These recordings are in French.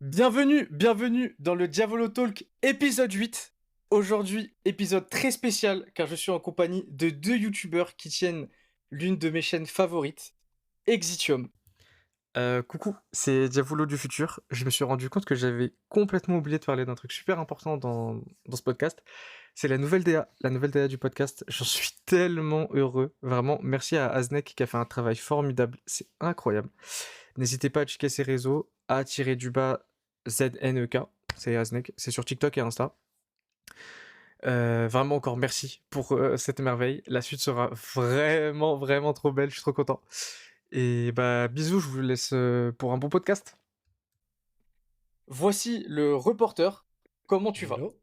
Bienvenue dans le Diavolo Talk épisode 8. Aujourd'hui, épisode très spécial car je suis en compagnie de deux youtubeurs qui tiennent l'une de mes chaînes favorites, Exitium. Coucou, c'est Diavolo du futur. Je me suis rendu compte que j'avais complètement oublié de parler d'un truc super important dans ce podcast. C'est la nouvelle DA du podcast. J'en suis tellement heureux. Vraiment, merci à Aznek qui a fait un travail formidable. C'est incroyable. N'hésitez pas à checker ses réseaux, @_ZNEK, c'est Aznek, c'est sur TikTok et Insta. Vraiment encore merci pour cette merveille. La suite sera vraiment trop belle, je suis trop content. Et bah bisous, je vous laisse pour un bon podcast. Voici le reporter. Comment tu vas? Hello.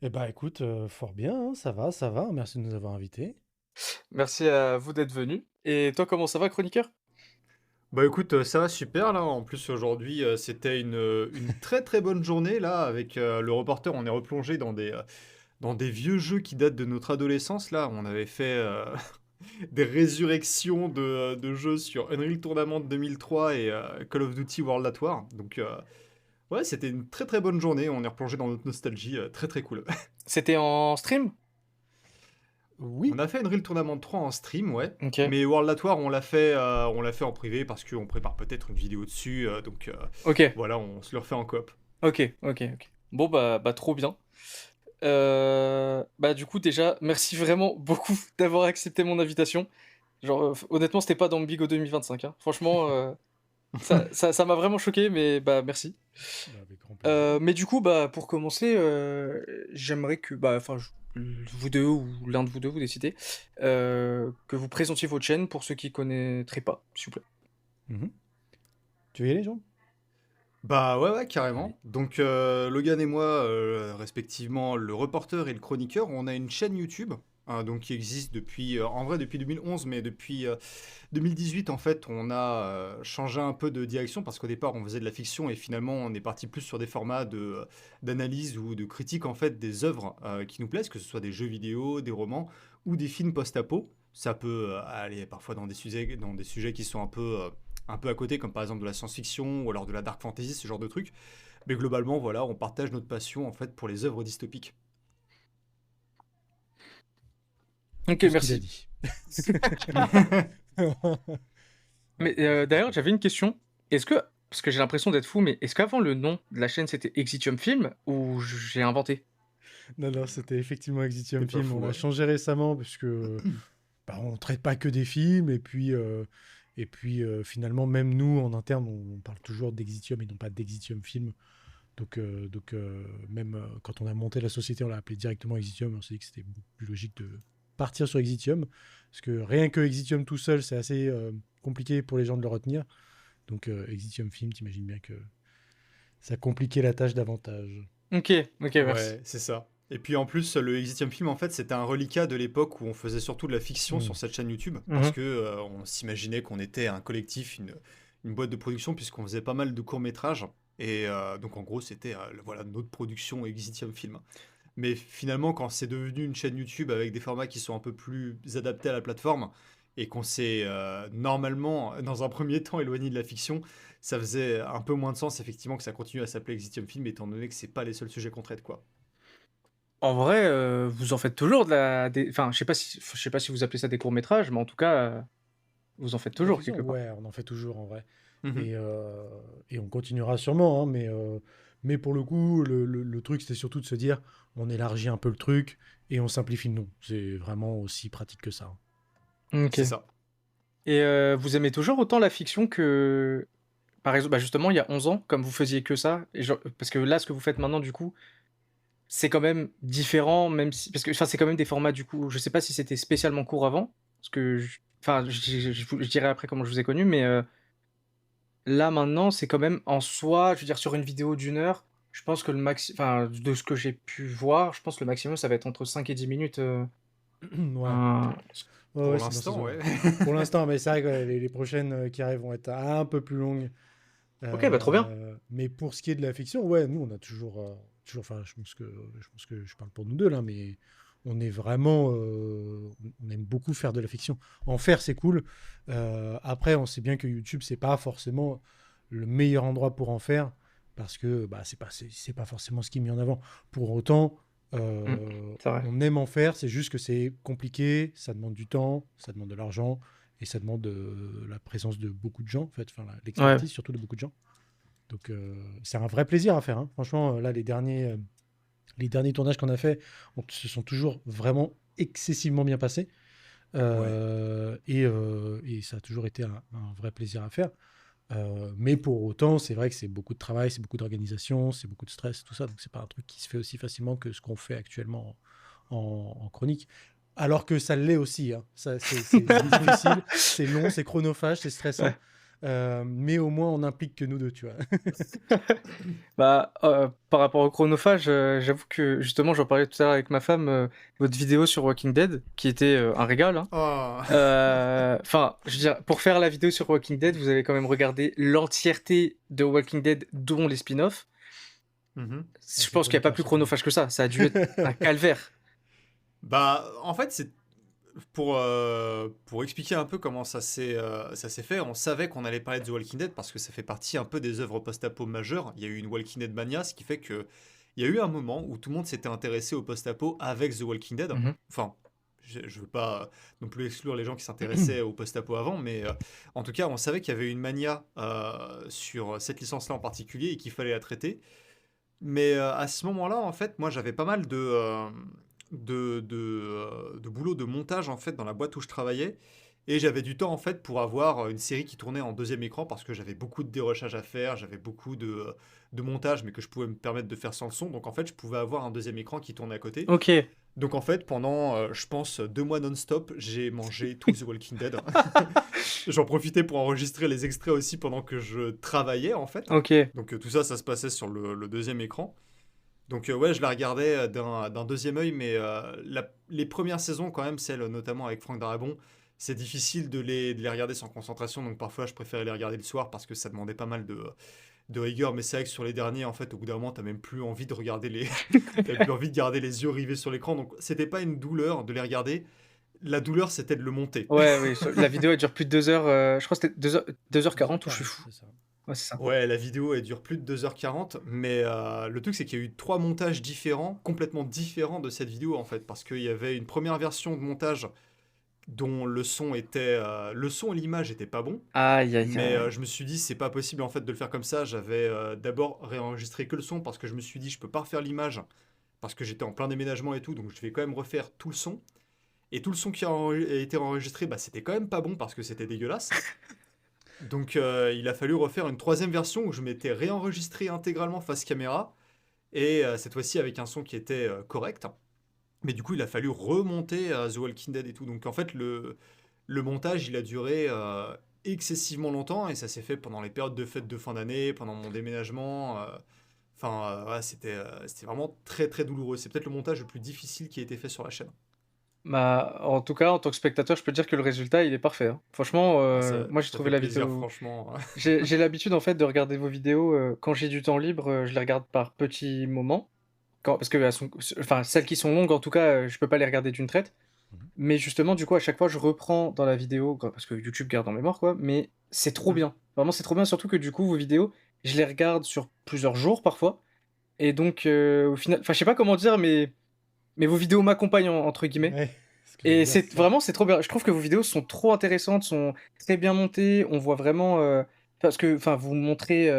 Eh ben écoute, fort bien, hein, ça va, merci de nous avoir invités. Merci à vous d'être venus. Et toi, comment ça va, chroniqueur? Bah écoute, ça va super là. En plus aujourd'hui, c'était une très très bonne journée là avec le reporter. On est replongé dans des vieux jeux qui datent de notre adolescence là. On avait fait des résurrections de jeux sur Unreal Tournament 2003 et Call of Duty World at War. Donc ouais, c'était une très très bonne journée. On est replongé dans notre nostalgie, très très cool. C'était en stream? Oui, On a fait Unreal Tournament 3 en stream, ouais. Ok. Mais World at War, on l'a fait en privé parce qu'on prépare peut-être une vidéo dessus. Ok, Voilà, on se le refait en coop. ok. Bon, bah trop bien. Bah du coup, déjà, merci vraiment beaucoup d'avoir accepté mon invitation. Genre, honnêtement, c'était pas dans Bigo 2025, hein. Franchement, ça m'a vraiment choqué, mais bah merci. bah, avec grand plaisir. Mais du coup, bah pour commencer, j'aimerais que, bah, enfin, vous deux ou l'un de vous deux, vous décidez, que vous présentiez votre chaîne pour ceux qui connaîtraient pas, s'il vous plaît. Mhm. Tu veux y aller, Jean? Bah ouais, ouais, Allez. carrément. Donc Logan et moi, respectivement, le reporter et le chroniqueur, on a une chaîne YouTube. Donc qui existe depuis, en vrai depuis 2011, mais depuis 2018 en fait, on a changé un peu de direction parce qu'au départ on faisait de la fiction et finalement on est parti plus sur des formats d'analyse ou de critique en fait des œuvres qui nous plaisent, que ce soit des jeux vidéo, des romans ou des films post-apo. Ça peut aller parfois dans des sujets qui sont un peu à côté, comme par exemple de la science-fiction ou alors de la dark fantasy, ce genre de trucs. Mais globalement, voilà, on partage notre passion en fait pour les œuvres dystopiques. Ok, Tout ce qu'il a merci. dit. Mais d'ailleurs, j'avais une question. Parce que j'ai l'impression d'être fou, mais est-ce qu'avant le nom de la chaîne c'était Exitium Film ou j'ai inventé? Non, non, c'était effectivement Exitium C'est pas Film. fou, On l'a ouais. changé récemment parce que bah, on traite pas que des films et puis finalement même nous en interne on parle toujours d'Exitium et non pas d'Exitium Film. Donc, même quand on a monté la société, on l'a appelé directement Exitium. On s'est dit que c'était beaucoup plus logique de partir sur Exitium. Parce que rien que Exitium tout seul, c'est assez compliqué pour les gens de le retenir. Donc, Exitium Film, t'imagines bien que ça compliquait la tâche davantage. Ok, merci. Ouais, c'est ça. Et puis en plus, le Exitium Film, en fait, c'était un reliquat de l'époque où on faisait surtout de la fiction Hmm. sur cette chaîne YouTube, parce Mhm. que on s'imaginait qu'on était un collectif, une boîte de production, puisqu'on faisait pas mal de courts-métrages. Et donc en gros, c'était voilà, notre production Exitium Film. Mais finalement, quand c'est devenu une chaîne YouTube avec des formats qui sont un peu plus adaptés à la plateforme, et qu'on s'est normalement, dans un premier temps, éloigné de la fiction, ça faisait un peu moins de sens, effectivement, que ça continue à s'appeler Exitium Film, étant donné que c'est pas les seuls sujets qu'on traite, quoi. En vrai, vous en faites toujours enfin, je sais pas si vous appelez ça des courts-métrages, mais en tout cas, vous en faites De la toujours fiction, quelque part. ouais, on en fait toujours en vrai. Mhm. Et, euh, et on continuera sûrement, hein, mais pour le coup, le truc, c'était surtout de se dire, on élargit un peu le truc et on simplifie le nom. C'est vraiment aussi pratique que ça. Ok. C'est ça. Et vous aimez toujours autant la fiction que, par exemple, bah justement, il y a 11 ans, comme vous faisiez que ça, parce que là, ce que vous faites maintenant, du coup, c'est quand même différent, même si, parce que, enfin, c'est quand même des formats, du coup, je sais pas si c'était spécialement court avant, parce que, enfin, je dirai après comment je vous ai connu, mais là, maintenant, c'est quand même en soi, je veux dire, sur une vidéo d'une heure, je pense que enfin, de ce que j'ai pu voir, je pense que le maximum, ça va être entre 5 et 10 minutes. Ouais, un- ouais, Pour ouais, c'est dans ces l'instant, eaux-là. ouais. Pour l'instant, mais c'est vrai que les prochaines qui arrivent vont être un peu plus longues. Ok, bah trop bien. Mais pour ce qui est de la fiction, ouais, nous, on a toujours, enfin, je pense que je parle pour nous deux là, mais on est vraiment, on aime beaucoup faire de la fiction. En faire, c'est cool. Après, on sait bien que YouTube, c'est pas forcément le meilleur endroit pour en faire parce que bah, c'est pas forcément ce qui est mis en avant. Pour autant, C'est vrai. on aime en faire, c'est juste que c'est compliqué, ça demande du temps, ça demande de l'argent et ça demande la présence de beaucoup de gens, en fait, enfin, Ouais. l'expertise surtout de beaucoup de gens. Donc, c'est un vrai plaisir à faire, hein. Franchement, là, les derniers tournages qu'on a fait se sont toujours vraiment excessivement bien passés. Ouais. Et ça a toujours été un vrai plaisir à faire. Mais pour autant, c'est vrai que c'est beaucoup de travail, c'est beaucoup d'organisation, c'est beaucoup de stress, tout ça. Donc, c'est pas un truc qui se fait aussi facilement que ce qu'on fait actuellement en chronique. Alors que ça l'est aussi, hein. C'est difficile, c'est long, c'est chronophage, c'est stressant. Mais au moins, on implique que nous deux, tu vois. Bah, par rapport au chronophage, j'avoue que justement, j'en parlais tout à l'heure avec ma femme, votre vidéo sur Walking Dead, qui était un régal, hein. Oh. Enfin, je veux dire, pour faire la vidéo sur Walking Dead, vous avez quand même regardé l'entièreté de Walking Dead, dont les spin-offs. Mhm. Je c'est pense qu'il n'y a pas chroniqueur, plus c'est chronophage que ça. Ça a dû être un calvaire. Bah, en fait, c'est pour expliquer un peu comment ça s'est fait. On savait qu'on allait parler de The Walking Dead parce que ça fait partie un peu des œuvres post-apo majeures. Il y a eu une Walking Dead mania, ce qui fait que il y a eu un moment où tout le monde s'était intéressé au post-apo avec The Walking Dead. Mhm. Enfin, je veux pas non plus exclure les gens qui s'intéressaient au post-apo avant, mais en tout cas, on savait qu'il y avait une mania sur cette licence-là en particulier et qu'il fallait la traiter. Mais à ce moment-là, en fait, moi, j'avais pas mal de boulot de montage, en fait, dans la boîte où je travaillais. Et j'avais du temps, en fait, pour avoir une série qui tournait en deuxième écran parce que j'avais beaucoup de dérochage à faire, j'avais beaucoup de montage, mais que je pouvais me permettre de faire sans le son. Donc, en fait, je pouvais avoir un deuxième écran qui tournait à côté. Ok. Donc, en fait, pendant, je pense, 2 mois non-stop, j'ai mangé tout The Walking Dead. J'en profitais pour enregistrer les extraits aussi pendant que je travaillais, en fait. Ok. Donc, tout ça, ça se passait sur le deuxième écran. Donc ouais, je la regardais d'un deuxième œil, mais les premières saisons, quand même, celles notamment avec Franck Darabon, c'est difficile de les regarder sans concentration, donc parfois je préférais les regarder le soir parce que ça demandait pas mal de rigueur, mais c'est vrai que sur les derniers, en fait, au bout d'un moment, t'as même plus envie de regarder t'as plus envie de garder les yeux rivés sur l'écran, donc c'était pas une douleur de les regarder, la douleur c'était de le monter. Ouais, oui. La vidéo, elle dure plus de 2 heures. Je crois que c'était 2h40 ou je suis 2h40, fou. c'est ça. Ouais, c'est ça. Ouais, la vidéo elle dure plus de 2h40, mais le truc c'est qu'il y a eu 3 montages différents, complètement différents de cette vidéo en fait, parce qu'il y avait une première version de montage dont le son et l'image étaient pas bons, Aïe, aïe, mais aïe. je me suis dit c'est pas possible en fait de le faire comme ça. J'avais d'abord réenregistré que le son parce que je me suis dit je peux pas refaire l'image parce que j'étais en plein déménagement et tout, donc je vais quand même refaire tout le son. Et tout le son qui a été enregistré, bah, c'était quand même pas bon parce que c'était dégueulasse. Donc il a fallu refaire une troisième version où je m'étais réenregistré intégralement face caméra et cette fois-ci avec un son qui était correct. Mais du coup il a fallu remonter The Walking Dead et tout. Donc en fait le montage il a duré excessivement longtemps et ça s'est fait pendant les périodes de fêtes de fin d'année, pendant mon déménagement. Enfin ouais, c'était vraiment très très douloureux. C'est peut-être le montage le plus difficile qui a été fait sur la chaîne. Bah, en tout cas, en tant que spectateur, je peux te dire que le résultat, il est parfait, hein. Franchement, Ah, ça, moi, j'ai ça trouvé fait la plaisir vidéo. franchement. J'ai l'habitude, en fait, de regarder vos vidéos quand j'ai du temps libre. Je les regarde par petits moments. Parce que enfin, celles qui sont longues, en tout cas, je peux pas les regarder d'une traite. Mhm. Mais justement, du coup, à chaque fois, je reprends dans la vidéo, parce que YouTube garde en mémoire, quoi. Mais c'est trop Mm. bien. Vraiment, c'est trop bien. Surtout que du coup, vos vidéos, je les regarde sur plusieurs jours parfois. Et donc, au final, enfin, je sais pas comment dire, mais vos vidéos m'accompagnent, entre guillemets. Ouais, ce que j'allais Et dire, c'est c'est ça. vraiment, c'est trop bien. Je trouve que vos vidéos sont trop intéressantes, sont très bien montées. On voit vraiment, parce que, enfin, vous montrez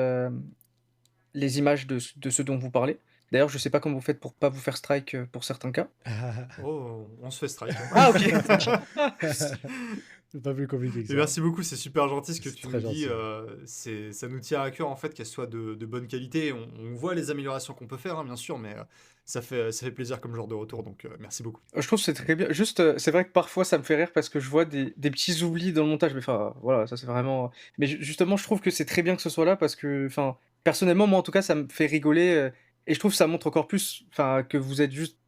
les images de ce dont vous parlez. D'ailleurs, je sais pas comment vous faites pour pas vous faire strike pour certains cas. Oh, on se fait strike, hein. Ah, ok. C'est pas plus compliqué que Mais ça. merci beaucoup, c'est super gentil ce que C'est tu très nous dis. gentil. Ça nous tient à cœur en fait qu'elle soit de bonne qualité. On voit les améliorations qu'on peut faire, hein, bien sûr, mais ça fait plaisir comme genre de retour. Donc merci beaucoup. Je trouve que c'est très bien. Juste, c'est vrai que parfois ça me fait rire parce que je vois des petits oublis dans le montage. Mais enfin, voilà, ça c'est vraiment. Mais justement, je trouve que c'est très bien que ce soit là parce que, enfin, personnellement, moi en tout cas, ça me fait rigoler. Et je trouve que ça montre encore plus, enfin, que vous êtes juste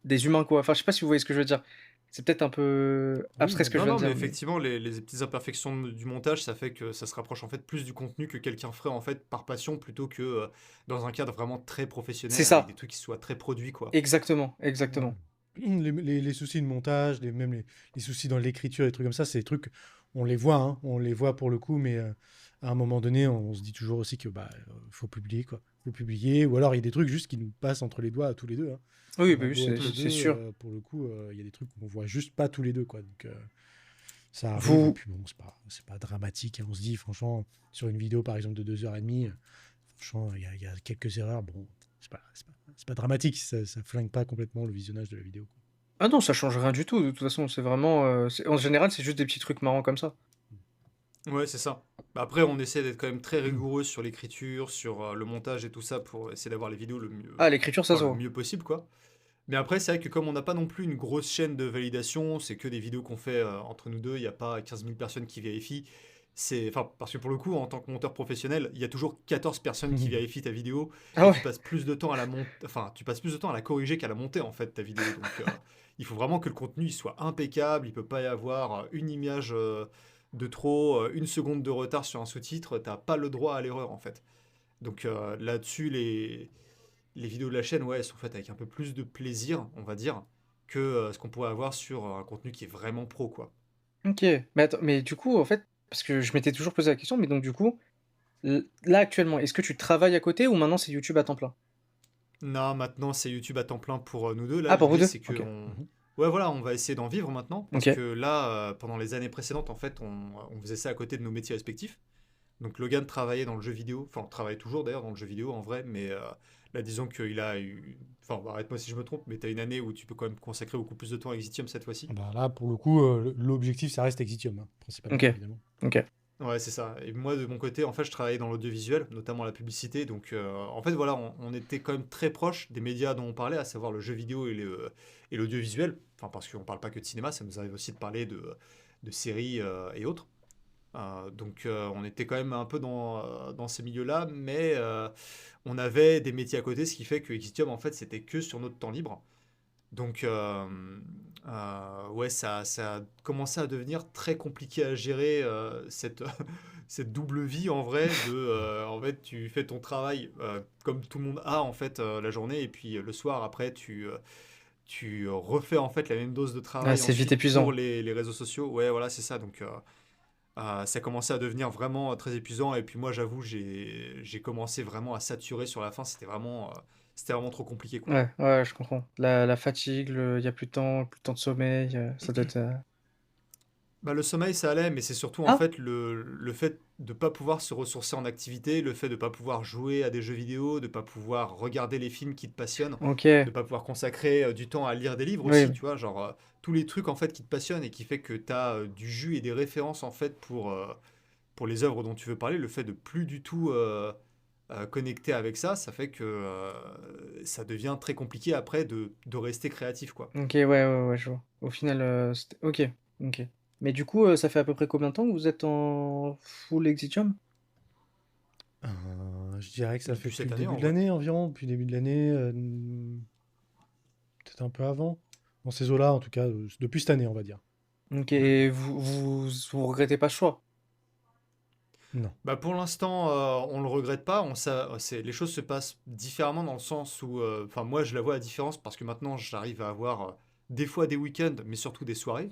des humains, quoi. Enfin, je sais pas si vous voyez ce que je veux dire. C'est peut-être un peu Oui, abstrait non, ce que mais je Non, viens non, de mais dire. Mais... effectivement, les petites imperfections du montage, ça fait que ça se rapproche en fait plus du contenu que quelqu'un ferait en fait par passion plutôt que dans un cadre vraiment très C'est professionnel avec ça. des trucs qui soient très produits, quoi. Exactement, ouais. exactement. les soucis de montage, même les soucis dans l'écriture, les trucs comme ça, c'est des trucs, on les voit, hein, on les voit pour le coup, mais à un moment donné, on se dit toujours aussi que faut publier, quoi. Faut publier, ou alors il y a des trucs juste qui nous passent entre les doigts à tous les deux, hein. Oui, On bah a oui, beau être les c'est deux, sûr. pour le coup, il y a des trucs qu'on voit juste pas tous les deux, quoi. Donc ça arrive, et Vous, puis bon, c'est pas dramatique, hein. On se dit, franchement, sur une vidéo par exemple de 2h30, franchement, il y a quelques erreurs, bon, c'est pas dramatique, ça flingue pas complètement le visionnage de la vidéo, quoi. ah non, ça change rien du tout. De toute façon, c'est vraiment, en général, c'est juste des petits trucs marrants comme ça. Ouais, c'est ça. Bah, après, on essaie d'être quand même très rigoureux sur l'écriture, sur le montage et tout ça pour essayer d'avoir les vidéos Ah, l'écriture, ça se le voit. mieux possible, quoi. Mais après, c'est vrai que comme on n'a pas non plus une grosse chaîne de validation, c'est que des vidéos qu'on fait entre nous deux, il n'y a pas 15 000 personnes qui vérifient. Enfin, parce que pour le coup, en tant que monteur professionnel, il y a toujours 14 personnes qui vérifient ta vidéo Ah et ouais. tu passes plus de temps à enfin, tu passes plus de temps à la corriger qu'à la monter en fait ta vidéo. Donc, il faut vraiment que le contenu il soit impeccable. Il peut pas y avoir une image de trop, une seconde de retard sur un sous-titre. T'as pas le droit à l'erreur en fait. Donc là-dessus, les vidéos de la chaîne, ouais, elles sont faites avec un peu plus de plaisir, on va dire, que ce qu'on pourrait avoir sur un contenu qui est vraiment pro, quoi. Ok. Mais attends, mais du coup, en fait, parce que je m'étais toujours posé la question, mais donc du coup, là actuellement, est-ce que tu travailles à côté ou maintenant c'est YouTube à temps plein? Non, maintenant c'est YouTube à temps plein pour nous deux. Là, Ah, pour vous l'idée deux? c'est que Ok. Mhm. ouais, voilà, on va essayer d'en vivre maintenant parce Ok. que là, pendant les années précédentes, en fait, on faisait ça à côté de nos métiers respectifs. Donc Logan travaillait dans le jeu vidéo, enfin, travaille toujours d'ailleurs dans le jeu vidéo en vrai, mais là, disons qu'il a eu. Enfin, arrête-moi si je me trompe, mais t'as une année où tu peux quand même consacrer beaucoup plus de temps à Exitium cette fois-ci. Bah là, pour le coup, l'objectif, ça reste Exitium, hein, principalement, Ok. évidemment. Ok. Ouais, c'est ça. Et moi, de mon côté, en fait, je travaillais dans l'audiovisuel, notamment la publicité. Donc, en fait, voilà, on était quand même très proche des médias dont on parlait, à savoir le jeu vidéo et l'audiovisuel. Enfin, parce qu'on parle pas que de cinéma, ça nous arrive aussi de parler de séries et autres. Donc, on était quand même un peu dans ces milieux-là, mais on avait des métiers à côté, ce qui fait que Exitium, en fait, c'était que sur notre temps libre. Donc, ouais, ça a commencé à devenir très compliqué à gérer cette double vie en vrai. En fait, tu fais ton travail comme tout le monde a en fait la journée, et puis le soir après, tu refais en fait la même dose de Ah, travail c'est vite ensuite pour épuisant. les réseaux sociaux. Ouais, voilà, c'est ça. Donc, ça a commencé à devenir vraiment très épuisant. Et puis moi, j'avoue, j'ai commencé vraiment à saturer sur la fin. C'était vraiment trop compliqué, quoi. Ouais, ouais, je comprends. La fatigue, il y a plus de temps de sommeil, ça doit être. Bah, le sommeil, ça allait, mais c'est surtout en Ah, fait le fait de pas pouvoir se ressourcer en activité, le fait de pas pouvoir jouer à des jeux vidéo, de pas pouvoir regarder les films qui te passionnent, ok. de pas pouvoir consacrer du temps à lire des livres Oui. aussi, tu vois, genre tous les trucs en fait qui te passionnent et qui fait que tu as du jus et des références en fait pour les œuvres dont tu veux parler, le fait de plus du tout connecter avec ça, ça fait que ça devient très compliqué après de rester créatif, quoi. Ok, ouais, ouais, ouais, je vois. Au final, ok. Ok. Mais du coup, ça fait à peu près combien de temps que vous êtes en full Exitium? Je dirais que ça fait Depuis depuis cette le année début en de vrai. l'année environ, depuis le début de l'année, peut-être un peu avant. Dans ces eaux-là, en tout cas, depuis cette année, on va dire. Ok, Hmm. et vous regrettez pas ce choix? Non. Bah pour l'instant, on le regrette pas. Les choses se passent différemment dans le sens où, enfin moi je la vois la différence parce que maintenant j'arrive à avoir des fois des week-ends, mais surtout des soirées.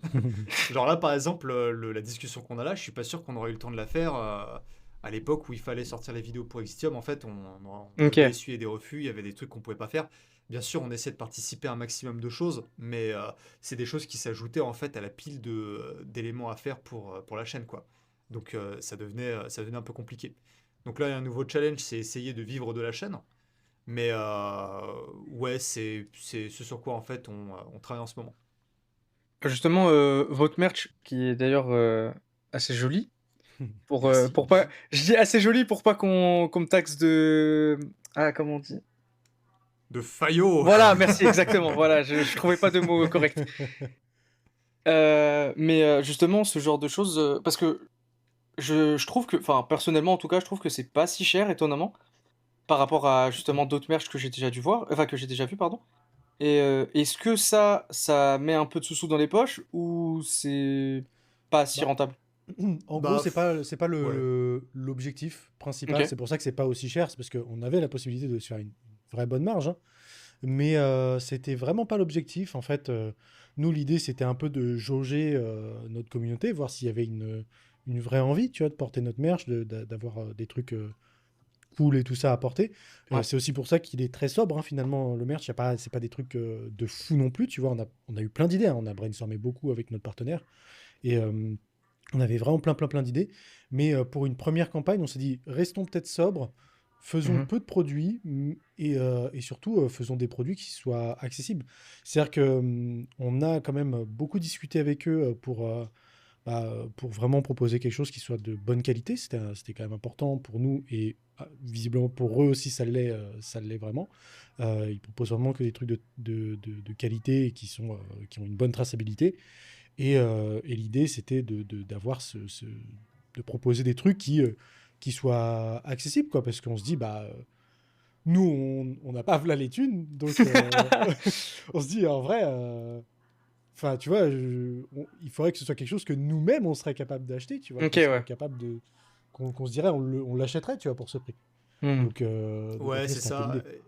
Genre là par exemple, la discussion qu'on a là, je suis pas sûr qu'on aurait eu le temps de la faire à l'époque où il fallait sortir les vidéos pour Exitium. En fait, on devait Ok. essuyer des refus, il y avait des trucs qu'on pouvait pas faire. Bien sûr, on essaie de participer à un maximum de choses, mais c'est des choses qui s'ajoutaient en fait à la pile d'éléments à faire pour la chaîne, quoi. Donc ça devenait un peu compliqué. Donc là, il y a un nouveau challenge, c'est essayer de vivre de la chaîne. Mais ouais, c'est ce sur quoi en fait on travaille en ce moment. Justement, votre merch, qui est d'ailleurs assez joli, Merci. pour pas. Je dis assez joli pour pas qu'on me taxe de. Ah, comment on dit? De Fayot. Voilà, merci, exactement. Voilà, je trouvais pas de mots corrects. Mais justement, ce genre de choses, parce que je trouve que, enfin, personnellement en tout cas, je trouve que c'est pas si cher, étonnamment, par rapport à justement d'autres merch que j'ai déjà dû voir, enfin que j'ai déjà vu, pardon. Et est-ce que ça met un peu de sous-sous dans les poches ou c'est pas si Bah, rentable? en gros, Bah c'est pas ouais. l'objectif Ok. principal. C'est pour ça que c'est pas aussi cher. C'est parce qu'on avait la possibilité de se faire une vraie bonne marge, hein. mais c'était vraiment pas l'objectif. En fait, nous, l'idée, c'était un peu de jauger notre communauté, voir s'il y avait une vraie envie, tu vois, de porter notre merch, d'avoir des trucs cool et tout ça à porter. Ouais. C'est aussi pour ça qu'il est très sobre, hein, finalement, le merch. C'est pas des trucs de fou non plus, tu vois. On a eu plein d'idées, hein, on a brainstormé beaucoup avec notre partenaire. Et on avait vraiment plein d'idées. Mais pour une première campagne, on s'est dit, restons peut-être sobres, faisons Mhm. peu de produits et surtout faisons des produits qui soient accessibles. C'est-à-dire que on a quand même beaucoup discuté avec eux pour vraiment proposer quelque chose qui soit de bonne qualité. C'était quand même important pour nous et visiblement pour eux aussi, ça l'est vraiment. Ils proposent vraiment que des trucs de qualité et qui ont une bonne traçabilité. Et l'idée, c'était d'avoir de proposer des trucs qui soient accessibles, quoi, parce qu'on se dit, bah, nous, on n'a pas v'là les thunes, donc on se dit, en vrai, enfin, tu vois, il faudrait que ce soit quelque chose que nous-mêmes, on serait capable d'acheter, tu vois, Ok, qu'on serait ouais. capable qu'on se dirait, on l'achèterait, tu vois, pour ce prix. Mhm. Donc Ouais, après, c'est c'était un peu ça. l'idée.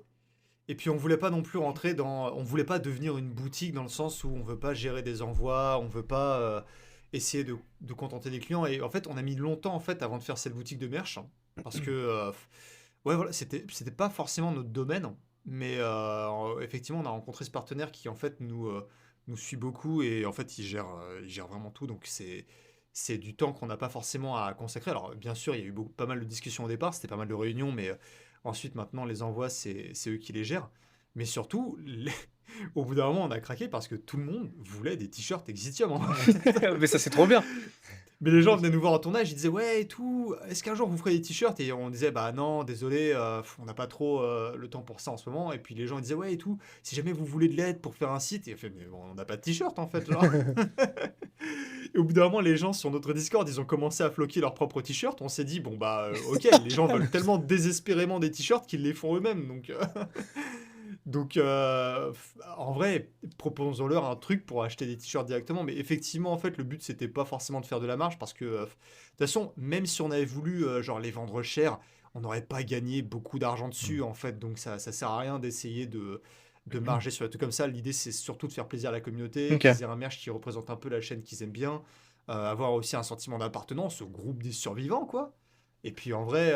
Et puis on voulait pas non plus rentrer dans, on voulait pas devenir une boutique dans le sens où on veut pas gérer des envois, on veut pas essayer de contenter des clients. Et en fait, on a mis longtemps en fait avant de faire cette boutique de merch, hein, parce que ouais voilà, c'était pas forcément notre domaine, mais effectivement on a rencontré ce partenaire qui en fait nous suit beaucoup et en fait il gère vraiment tout, donc c'est du temps qu'on n'a pas forcément à consacrer. Alors bien sûr il y a eu pas mal de discussions au départ, c'était pas mal de réunions, mais ensuite, maintenant, les envois, c'est eux qui les gèrent. Mais surtout, au bout d'un moment, on a craqué parce que tout le monde voulait des t-shirts Exitium, en fait. Mais ça, c'est trop bien. Mais les gens venaient nous voir en tournage, ils disaient ouais et tout, est-ce qu'un jour vous ferez des t-shirts? Et on disait bah non, désolé, on n'a pas trop le temps pour ça en ce moment. Et puis les gens ils disaient ouais et tout, si jamais vous voulez de l'aide pour faire un site, et on fait mais bon, on n'a pas de t-shirt en fait, genre. Et au bout d'un moment, les gens sur notre Discord, ils ont commencé à floquer leurs propres t-shirts. On s'est dit bon bah ok, les gens veulent tellement désespérément des t-shirts qu'ils les font eux-mêmes, donc. Donc, en vrai, proposons-leur un truc pour acheter des t-shirts directement. Mais effectivement, en fait, le but, c'était pas forcément de faire de la marge parce que, de toute façon, même si on avait voulu, genre, les vendre cher, on n'aurait pas gagné beaucoup d'argent dessus, en fait. Donc, ça sert à rien d'essayer de marger sur les trucs comme ça. L'idée, c'est surtout de faire plaisir à la communauté, Ok. qu'ils aient un merch qui représente un peu la chaîne qu'ils aiment bien, avoir aussi un sentiment d'appartenance au groupe des survivants, quoi. Et puis, en vrai,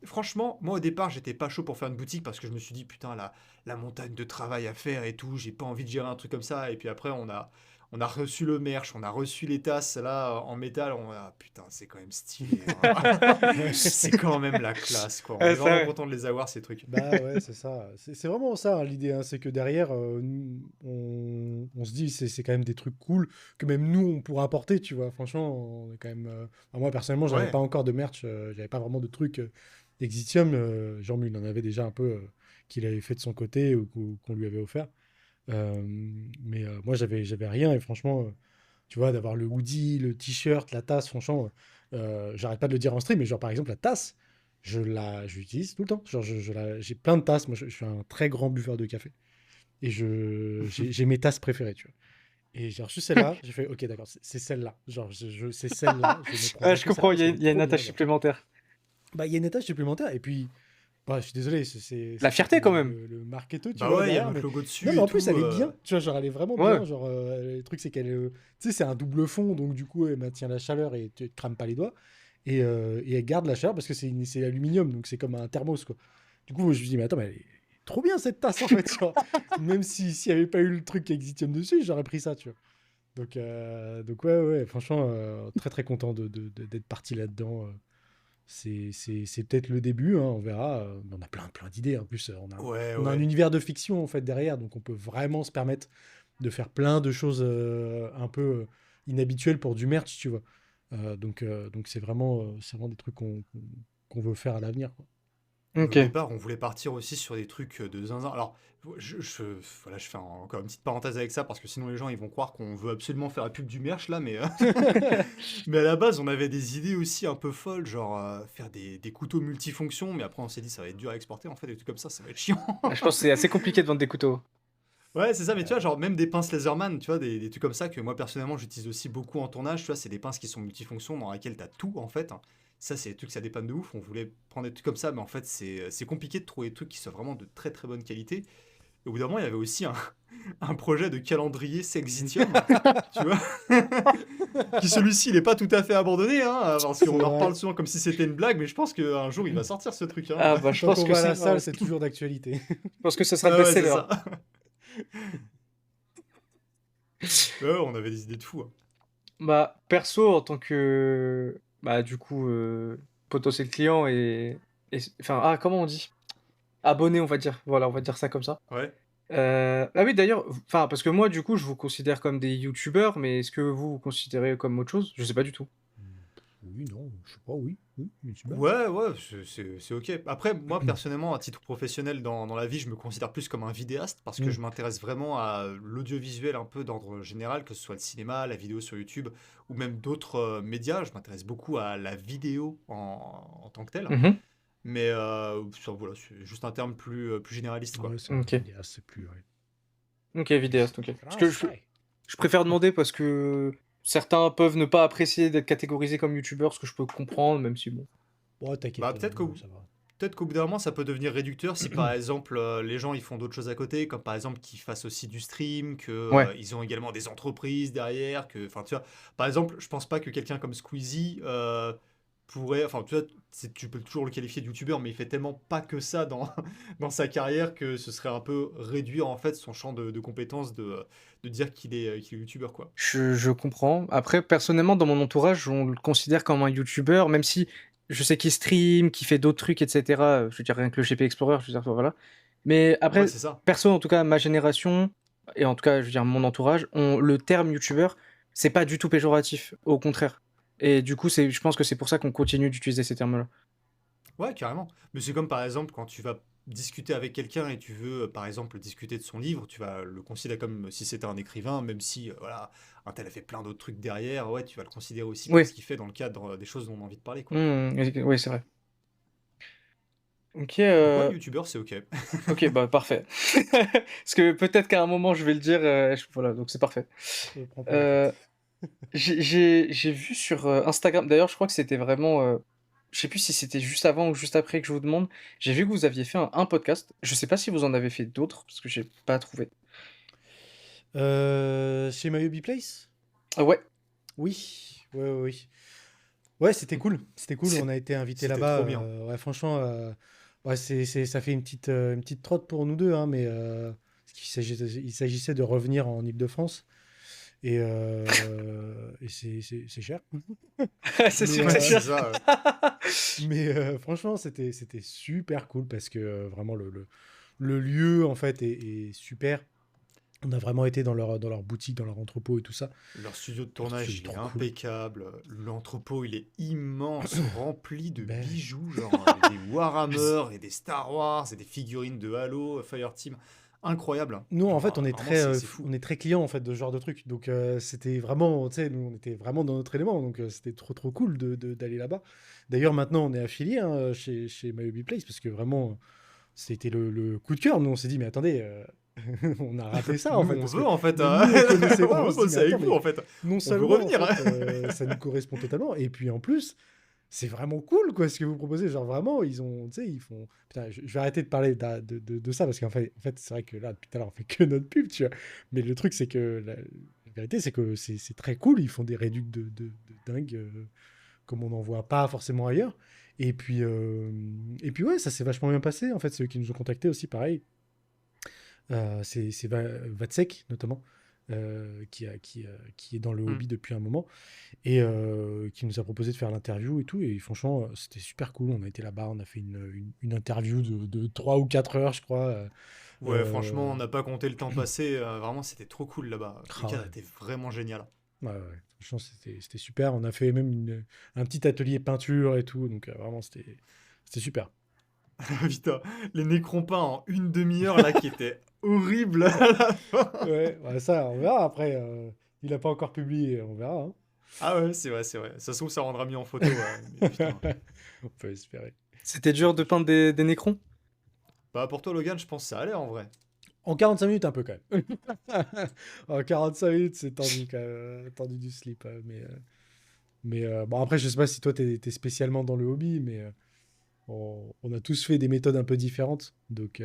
franchement, moi au départ, j'étais pas chaud pour faire une boutique parce que je me suis dit, putain, la montagne de travail à faire et tout, j'ai pas envie de gérer un truc comme ça. Et puis après, on a reçu le merch, on a reçu les tasses là en métal. Putain, c'est quand même stylé, hein. C'est quand même la classe, quoi. On Ouais, est ça, vraiment ouais. content de les avoir, ces trucs. Bah ouais, c'est ça. C'est vraiment ça, hein, l'idée, hein. C'est que derrière, on se dit, c'est quand même des trucs cool que même nous, on pourra apporter, tu vois. Franchement, on est quand même. Enfin, moi, personnellement, j'avais Ouais. pas encore de merch, j'avais pas vraiment de trucs d'Exitium. Jean-Mi, il en avait déjà un peu qu'il avait fait de son côté ou qu'on lui avait offert. Euh, mais moi, j'avais rien et franchement, tu vois, d'avoir le hoodie, le t-shirt, la tasse, franchement, j'arrête pas de le dire en stream, mais genre, par exemple, la tasse, je l'utilise tout le temps. Genre, j'ai plein de tasses. Moi, je suis un très grand buveur de café et j'ai mes tasses préférées, tu vois. Et j'ai reçu celle-là, j'ai fait, ok, d'accord, c'est celle-là. Genre, c'est celle-là, je ne Ouais, prendrai je que celle-là comprends, parce qu'elle il est y a une trop bien. attache Genre. supplémentaire. Bah, il y a une étage supplémentaire et puis. Bah, je suis désolé, La c'est peut-être fierté, quand même. le marketo, tu Bah vois, ouais, il y a derrière, notre mais logo non, dessus mais et en plus, tout. elle est bien, tu vois, genre, elle est vraiment Ouais. bien, genre, le truc, c'est qu'elle, tu sais, c'est un double fond, donc du coup, elle maintient la chaleur et tu te crames pas les doigts, et elle garde la chaleur parce que c'est aluminium, donc c'est comme un thermos, quoi. Du coup, je me dis, mais attends, mais elle est trop bien, cette tasse, en fait, genre, même s'il n'y avait pas eu le truc Exitium dessus, j'aurais pris ça, tu vois. Donc ouais, franchement, très très content d'être parti là-dedans. C'est peut-être le début, hein, on verra. On a plein d'idées. En plus, Ouais, on a un ouais. univers de fiction en fait derrière, donc on peut vraiment se permettre de faire plein de choses un peu inhabituelles pour du merch, tu vois. Donc c'est vraiment des trucs qu'on veut faire à l'avenir, quoi. Mais Ok. au départ, on voulait partir aussi sur des trucs de zinzin. Alors, voilà, je fais encore une petite parenthèse avec ça parce que sinon les gens ils vont croire qu'on veut absolument faire la pub du merch là, mais, mais à la base on avait des idées aussi un peu folles, genre faire des couteaux multifonctions, mais après on s'est dit ça va être dur à exporter en fait, des trucs comme ça va être chiant. Je pense que c'est assez compliqué de vendre des couteaux. Ouais, c'est ça, mais tu vois, genre même des pinces Laserman, tu vois, des trucs comme ça que moi personnellement j'utilise aussi beaucoup en tournage, tu vois, c'est des pinces qui sont multifonctions dans lesquelles t'as tout en fait. Ça, c'est des trucs, ça dépanne de ouf. On voulait prendre des trucs comme ça, mais en fait, c'est compliqué de trouver des trucs qui soient vraiment de très très bonne qualité. Et au bout d'un moment, il y avait aussi un projet de calendrier Sexitium, tu vois, qui celui-ci, il n'est pas tout à fait abandonné, hein, parce C'est qu'on en vrai. reparle souvent comme si c'était une blague, mais je pense qu'un jour, il va sortir ce truc. Hein. Ah bah je Tant pense qu'on que va à la c'est salle, c'est toujours d'actualité. je pense que ça sera le Ah ouais, c'est best-seller. ça. Ouais, on avait des idées de fou. Hein. Bah perso en tant que bah du coup potentiel client enfin comment on dit? Abonné on va dire. Voilà, on va dire ça comme ça. Ouais. Ah oui d'ailleurs, enfin parce que moi du coup je vous considère comme des youtubeurs, mais est-ce que vous vous considérez comme autre chose? Je sais pas du tout. Oui, non, je sais pas, oui, youtubeur. Ouais, ouais, c'est ok. Après, moi, personnellement, à titre professionnel dans la vie, je me considère plus comme un vidéaste parce que je m'intéresse vraiment à l'audiovisuel un peu d'ordre général, que ce soit le cinéma, la vidéo sur YouTube ou même d'autres médias. Je m'intéresse beaucoup à la vidéo en tant que telle. Mhm. Mais ça, voilà, c'est juste un terme plus généraliste, quoi. Ouais, c'est vrai, Ok. vidéaste, c'est plus. Ouais. Ok, vidéaste, ok. Parce que je préfère demander parce que certains peuvent ne pas apprécier d'être catégorisés comme youtubeurs, ce que je peux comprendre, même si bon. Ouais, t'inquiète, Bah, peut-être qu'au ça va. peut-être qu'au bout d'un moment, ça peut devenir réducteur si par exemple les gens ils font d'autres choses à côté, comme par exemple qu'ils fassent aussi du stream, que Ouais. ils ont également des entreprises derrière, que, enfin tu vois, par exemple, je pense pas que quelqu'un comme Squeezie pourrait, enfin tu vois, tu peux toujours le qualifier de youtubeur, mais il fait tellement pas que ça dans, dans sa carrière que ce serait un peu réduire en fait son champ de compétences de dire qu'il est youtubeur quoi. Je comprends. Après, personnellement, dans mon entourage, on le considère comme un youtubeur, même si je sais qu'il stream, qu'il fait d'autres trucs, etc. Je veux dire, rien que le GP Explorer, je veux dire, voilà. Mais Ouais, après, c'est ça. perso, en tout cas, ma génération, et en tout cas, je veux dire, mon entourage, le terme youtubeur, c'est pas du tout péjoratif, au contraire. Et du coup, je pense que c'est pour ça qu'on continue d'utiliser ces termes-là. Ouais, carrément. Mais c'est comme par exemple quand tu vas discuter avec quelqu'un et tu veux, par exemple, discuter de son livre, tu vas le considérer comme si c'était un écrivain, même si, voilà, un tel a fait plein d'autres trucs derrière, ouais, tu vas le considérer aussi pour Oui, ce qu'il fait dans le cadre des choses dont on a envie de parler, quoi. oui, c'est vrai. Ok, Donc ouais, youtubeur, c'est ok. ok, bah parfait. Parce que peut-être qu'à un moment, je vais le dire, voilà, donc c'est parfait. Je prends pas la Euh, tête. j'ai vu sur Instagram, d'ailleurs, je crois que c'était vraiment. Je sais plus si c'était juste avant ou juste après que je vous demande. J'ai vu que vous aviez fait un podcast. Je sais pas si vous en avez fait d'autres, parce que j'ai pas trouvé. Chez My Hobby Place? Ah ouais, Oui, oui. Ouais, c'était cool. C'était cool. c'est. On a été invité C'était là-bas. trop bien. Ouais, franchement, ouais, ça fait une petite trotte pour nous deux, hein, mais il s'agissait de revenir en Île-de-France et c'est cher. c'est Mais, sûr que c'est Ouais, c'est cher. ça. mais franchement, c'était super cool parce que vraiment le lieu en fait est super. On a vraiment été dans leur boutique, dans leur entrepôt et tout ça. Leur studio de Leur studio tournage, est il est trop cool. impeccable. L'entrepôt, il est immense, rempli de Ben, bijoux, genre des Warhammer et des Star Wars et des figurines de Halo, Fireteam. Incroyable. nous, en fait, Genre, vraiment, c'est fou. on est très clients en fait de ce genre de truc. Donc, c'était vraiment, tu sais, nous, on était vraiment dans notre élément. Donc, c'était trop cool d'aller là-bas. D'ailleurs, maintenant, on est affilié hein, chez My Hobby Place parce que vraiment, c'était le coup de cœur. Nous, on s'est dit, mais attendez, on a raté ça en Nous, fait on parce que veut en fait, même nous, on connaissait pas. on On veut se dit, mais bosser avec attends, vous mais en fait. non On veut seulement en revenir. fait, ça nous correspond totalement, et puis en plus, c'est vraiment cool quoi ce que vous proposez. Genre vraiment, ils ont, tu sais, ils font. Putain, je vais arrêter de parler de ça parce en fait, c'est vrai que là, depuis tout à l'heure, on fait que notre pub, tu vois. Mais le truc, c'est que la vérité, c'est que c'est très cool. Ils font des réducs de dingue comme on n'en voit pas forcément ailleurs. Et puis ouais, ça s'est vachement bien passé. En fait, ceux qui nous ont contactés aussi, pareil. C'est Vatsek, notamment, qui est dans le Mm. hobby depuis un moment, et qui nous a proposé de faire l'interview et tout. Et franchement, c'était super cool. On a été là-bas, on a fait une interview de 3 ou 4 heures, je crois. Ouais, franchement, Euh, on n'a pas compté le temps passé. Vraiment, c'était trop cool là-bas. Le ah cadre ouais, était vraiment génial. ouais. Franchement, c'était super. On a fait même un petit atelier peinture et tout. Donc, vraiment, c'était super. Putain, les nécrons peints en une demi-heure là qui étaient horribles à la fin. Ouais, ça, on verra après. Il n'a pas encore publié, on verra. Hein. Ah ouais, c'est vrai, c'est vrai. Ça se trouve, ça rendra mieux en photo. Mais putain. On peut espérer. C'était dur de peindre des nécrons? Bah pour toi, Logan, je pense que ça allait en vrai. En 45 minutes, un peu quand même. En 45 minutes, c'est tendu quand même. Tendu du slip. Mais bon, après, je sais pas si toi, t'es spécialement dans le hobby, mais on a tous fait des méthodes un peu différentes. Donc,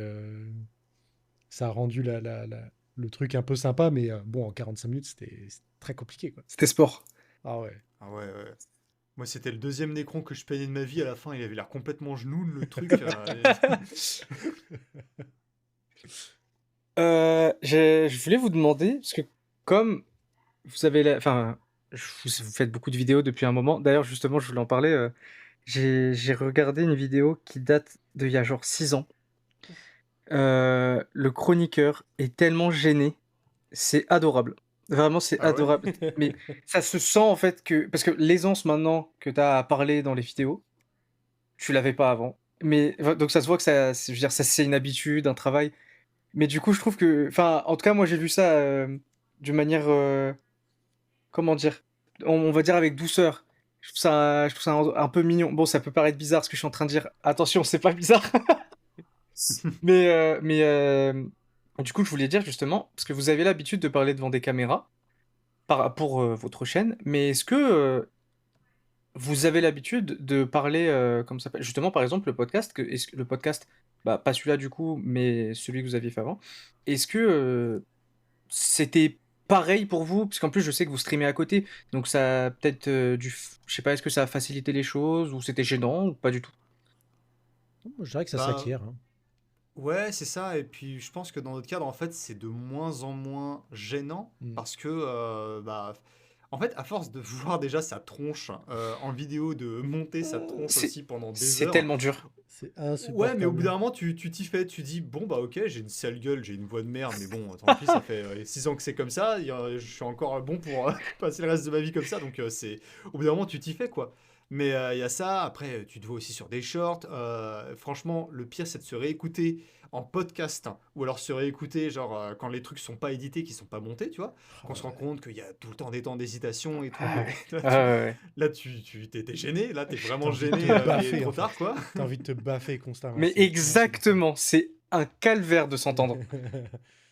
ça a rendu le truc un peu sympa, mais bon, en 45 minutes, c'était très compliqué, quoi. C'était sport. Ah ouais. Ah ouais, ouais. Moi, c'était le deuxième Necron que je peignais de ma vie. À la fin, il avait l'air complètement genoune, le truc. Je voulais vous demander, parce que comme vous avez enfin, vous faites beaucoup de vidéos depuis un moment. D'ailleurs, justement, je voulais en parler. J'ai regardé une vidéo qui date d'il y a genre 6 ans. Le chroniqueur est tellement gêné. C'est adorable. Vraiment, c'est Ah ouais? adorable. Mais ça se sent en fait que... Parce que l'aisance maintenant que tu as à parler dans les vidéos, tu l'avais pas avant. Mais donc ça se voit que ça, je veux dire, ça c'est une habitude, un travail. Mais du coup, je trouve que... Enfin, en tout cas, moi j'ai vu ça d'une manière... comment dire? On va dire avec douceur. Je trouve ça un peu mignon. Bon, ça peut paraître bizarre ce que je suis en train de dire. Attention, c'est pas bizarre. Mais du coup, je voulais dire justement, parce que vous avez l'habitude de parler devant des caméras pour votre chaîne, mais est-ce que vous avez l'habitude de parler, comme ça s'appelle, justement, par exemple, le podcast, le podcast, bah, pas celui-là du coup, mais celui que vous aviez fait avant, est-ce que c'était pareil pour vous? Parce qu'en plus, je sais que vous streamez à côté, donc ça a peut-être je sais pas, est-ce que ça a facilité les choses, ou c'était gênant, ou pas du tout? Moi, je dirais que ça Bah, s'acquiert, hein. ouais, c'est ça. Et puis, je pense que dans notre cadre, en fait, c'est de moins en moins gênant Mm. parce que, bah, en fait, à force de voir déjà sa tronche en vidéo, de monter sa tronche C'est aussi pendant des c'est heures. tellement dur. C'est Ouais, mais au bout insupportable. d'un moment, tu t'y fais, tu dis, bon, bah ok, j'ai une sale gueule, j'ai une voix de merde, mais bon, tant pis, ça fait 6 ans que c'est comme ça, je suis encore bon pour passer le reste de ma vie comme ça, donc au bout d'un moment, tu t'y fais, quoi. Mais il y a ça, après, tu te vois aussi sur des shorts, franchement, le pire, c'est de se réécouter en podcast, hein, ou alors se réécouter, genre, quand les trucs sont pas édités, qui sont pas montés, tu vois, qu'on se rend compte qu'il y a tout le temps des temps d'hésitation et tout, Ah et ouais. là, Ah ouais, ouais. t'es gêné, là, t'es T'as vraiment envie de gêné, te mais baffer, trop en tard, fait. quoi. T'as envie de te baffer constamment. Mais C'est insupportable. exactement, c'est un calvaire de s'entendre.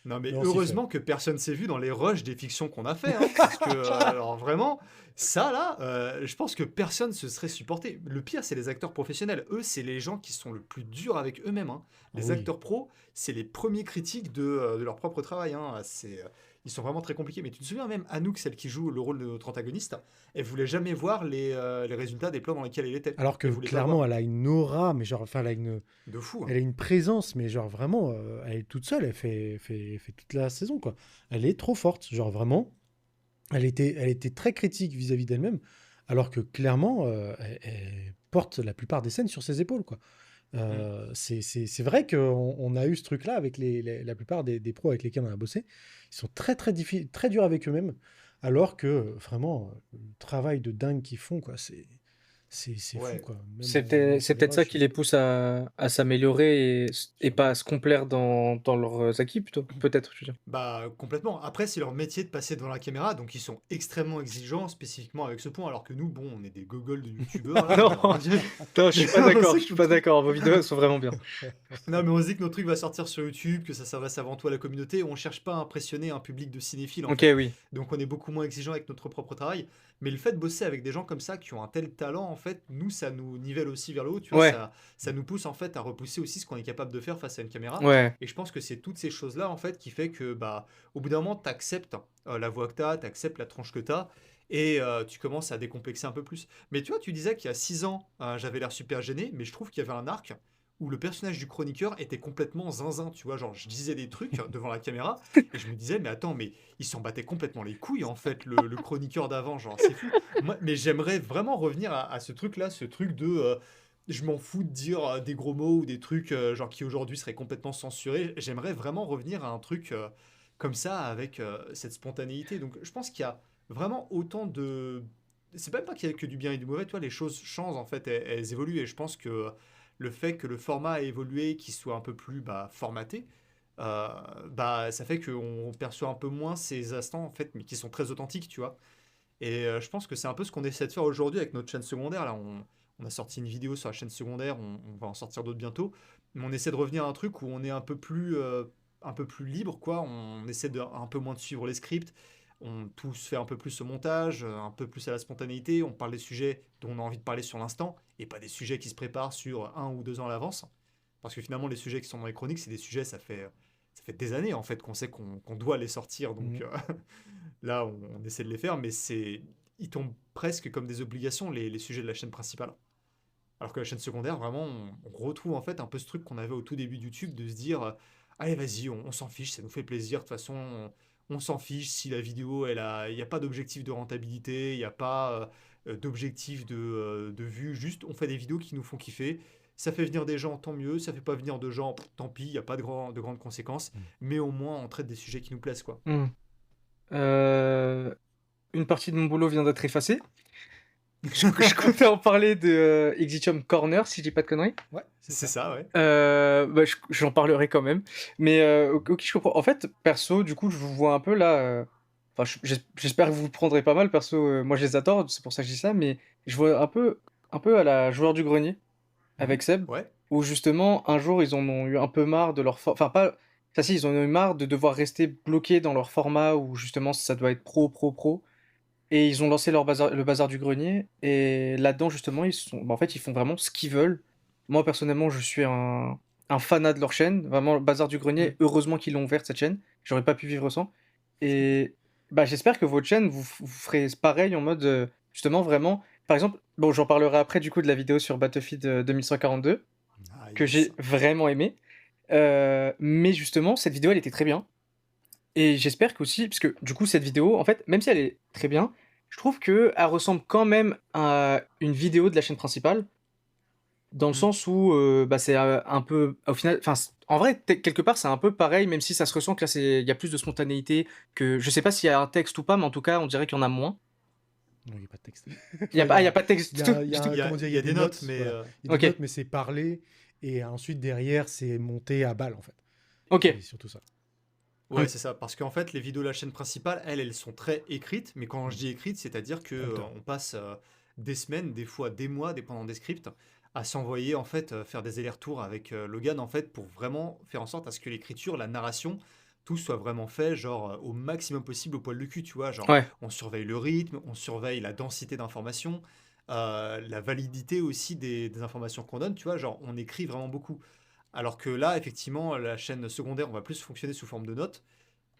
Non, mais Mais on s'y fait. heureusement que personne s'est vu dans les rushs des fictions qu'on a fait, hein, parce que, alors vraiment, ça là, je pense que personne se serait supporté. Le pire, c'est les acteurs professionnels. Eux, c'est les gens qui sont le plus durs avec eux-mêmes, hein. Ah Les oui. acteurs pros, c'est les premiers critiques de leur propre travail, hein. Ils sont vraiment très compliqués. Mais tu te souviens même, Anouk, celle qui joue le rôle de notre antagoniste, elle voulait jamais voir les résultats des plans dans lesquels elle était. Alors que Elle voulait pas voir. clairement, elle a une aura, mais genre, enfin, De fou, hein. elle a une présence, mais genre vraiment, elle est toute seule, elle fait toute la saison, quoi. Elle est trop forte, genre vraiment. Elle était très critique vis-à-vis d'elle-même, alors que clairement, elle porte la plupart des scènes sur ses épaules, quoi. Mm. C'est vrai qu'on a eu ce truc-là avec la plupart des pros avec lesquels on a bossé. Ils sont très, très, très durs avec eux-mêmes, alors que vraiment, le travail de dingue qu'ils font, quoi, c'est fou, Ouais. quoi. Même C'est sur les peut-être ça rushs. qui les pousse à s'améliorer et pas à se complaire dans leurs acquis, plutôt. Peut-être, je veux dire. Bah complètement. Après, c'est leur métier de passer devant la caméra, donc ils sont extrêmement exigeants spécifiquement avec ce point, alors que nous, bon, on est des gogoles de youtubeurs là, Non, mais on non, je suis pas on d'accord, sait je que suis notre pas truc... d'accord. Vos vidéos sont vraiment bien. Non, mais on se dit que notre truc va sortir sur YouTube, que ça s'adresse avant tout à la communauté, on cherche pas à impressionner un public de cinéphiles en Ok, fait. oui. Donc on est beaucoup moins exigeant avec notre propre travail, mais le fait de bosser avec des gens comme ça qui ont un tel talent, en fait, nous, ça nous nivelle aussi vers le haut, tu vois, Ouais, ça nous pousse en fait à repousser aussi ce qu'on est capable de faire face à une caméra. ouais. Et je pense que c'est toutes ces choses-là en fait qui fait que bah au bout d'un moment t'acceptes la voix que t'as, t'acceptes la tronche que t'as et tu commences à décomplexer un peu plus. Mais tu vois, tu disais qu'il y a 6 ans j'avais l'air super gêné, mais je trouve qu'il y avait un arc où le personnage du chroniqueur était complètement zinzin, tu vois, genre je disais des trucs devant la caméra et je me disais mais attends mais il s'en battait complètement les couilles en fait le chroniqueur d'avant, genre c'est fou. Moi, mais j'aimerais vraiment revenir à ce truc là, ce truc de je m'en fous de dire des gros mots ou des trucs genre qui aujourd'hui seraient complètement censurés. J'aimerais vraiment revenir à un truc comme ça avec cette spontanéité. Donc je pense qu'il y a vraiment autant de... C'est même pas qu'il y a que du bien et du mauvais, toi, les choses changent en fait, elles évoluent et je pense que le fait que le format a évolué, qu'il soit un peu plus bah, formaté, euh, bah ça fait qu'on perçoit un peu moins ces instants en fait, mais qui sont très authentiques, tu vois. Et je pense que c'est un peu ce qu'on essaie de faire aujourd'hui avec notre chaîne secondaire. Là, on a sorti une vidéo sur la chaîne secondaire, on va en sortir d'autres bientôt. Mais on essaie de revenir à un truc où on est un peu plus libre, quoi. On essaie de un peu moins de suivre les scripts, on tous fait un peu plus au montage, un peu plus à la spontanéité, on parle des sujets dont on a envie de parler sur l'instant, et pas des sujets qui se préparent sur 1 ou 2 ans à l'avance. Parce que finalement, les sujets qui sont dans les chroniques, c'est des sujets, ça fait des années en fait qu'on sait qu'on doit les sortir, donc Mhm. là, on essaie de les faire, mais ils tombent presque comme des obligations, les sujets de la chaîne principale. Alors que la chaîne secondaire, vraiment, on retrouve en fait un peu ce truc qu'on avait au tout début de YouTube, de se dire, allez, vas-y, on s'en fiche, ça nous fait plaisir, de toute façon, on s'en fiche si la vidéo, il n'y a pas d'objectif de rentabilité, il n'y a pas d'objectif de vue, juste on fait des vidéos qui nous font kiffer. Ça fait venir des gens, tant mieux. Ça fait pas venir de gens, tant pis, il n'y a pas de grandes conséquences. Mhm. Mais au moins, on traite des sujets qui nous plaisent, quoi. Hmm. Euh, une partie de mon boulot vient d'être effacée. Je comptais en parler de Exitium Corner, si je dis pas de conneries. Ouais, c'est C'est ça. ça, ouais. Bah, j'en parlerai quand même. Mais ok, je comprends. En fait, perso, du coup, je vous vois un peu là. Enfin, j'espère que vous le prendrez pas mal. Perso, moi, je les adore, c'est pour ça que je dis ça. Mais je vois un peu à la joueur du grenier Mhm. avec Seb, Ouais. où justement, un jour, ils en ont eu un peu marre de leur. Enfin, pas. Ça, si, ils en ont eu marre de devoir rester bloqués dans leur format où justement, ça doit être pro, pro, pro. Et ils ont lancé le bazar du grenier. Et là-dedans, justement, bah, en fait, ils font vraiment ce qu'ils veulent. Moi, personnellement, je suis un fanat de leur chaîne. Vraiment, le bazar du grenier, Mhm. heureusement qu'ils l'ont ouverte, cette chaîne. J'aurais pas pu vivre sans. Et bah, j'espère que votre chaîne, vous ferez pareil en mode, justement, vraiment. Par exemple, bon, j'en parlerai après, du coup, de la vidéo sur Battlefield 2142, Ah, que yes. j'ai vraiment aimé. Mais justement, cette vidéo, elle était très bien. Et j'espère qu'aussi, parce que du coup, cette vidéo, en fait, même si elle est très bien, je trouve que elle ressemble quand même à une vidéo de la chaîne principale, dans le Mhm. sens où bah, c'est un peu, au final, enfin, en vrai, quelque part, c'est un peu pareil, même si ça se ressent que là, il y a plus de spontanéité, que je sais pas s'il y a un texte ou pas, mais en tout cas, on dirait qu'il y en a moins. Non, il n'y a pas de texte. Il y a Enfin, pas, il y a pas de texte il y du tout, a, il y du tout. a, comment dire, Il il y y a a des des notes, notes, mais voilà. Il y a des Ok, notes, mais c'est parlé, et ensuite derrière, c'est monté à balle, en fait. ok, C'est surtout ça. ouais, c'est ça. Parce qu'en fait, les vidéos de la chaîne principale, elles sont très écrites. Mais quand je Mm. dis écrites, c'est-à-dire que Prompteur. on passe des semaines, des fois des mois, dépendant des scripts, à s'envoyer en fait faire des allers-retours avec Logan en fait pour vraiment faire en sorte à ce que l'écriture, la narration, tout soit vraiment fait genre au maximum possible au poil de cul, tu vois. Genre, ouais, on surveille le rythme, on surveille la densité d'informations, la validité aussi des informations qu'on donne, tu vois. Genre, on écrit vraiment beaucoup. Alors que là, effectivement, la chaîne secondaire, on va plus fonctionner sous forme de notes.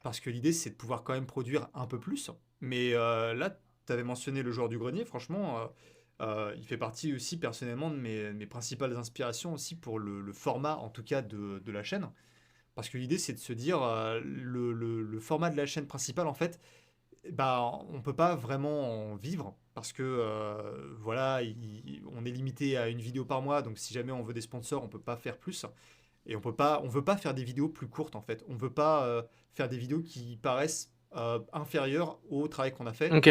Parce que l'idée, c'est de pouvoir quand même produire un peu plus. Mais là, tu avais mentionné le joueur du grenier. Franchement, il fait partie aussi personnellement de mes principales inspirations aussi pour le format, en tout cas, de la chaîne. Parce que l'idée, c'est de se dire, le format de la chaîne principale, en fait, bah, on peut pas vraiment en vivre. Parce que, voilà, on est limité à une vidéo par mois. Donc, si jamais on veut des sponsors, on peut pas faire plus. Et on veut pas faire des vidéos plus courtes en fait. On veut pas faire des vidéos qui paraissent inférieures au travail qu'on a fait. ok,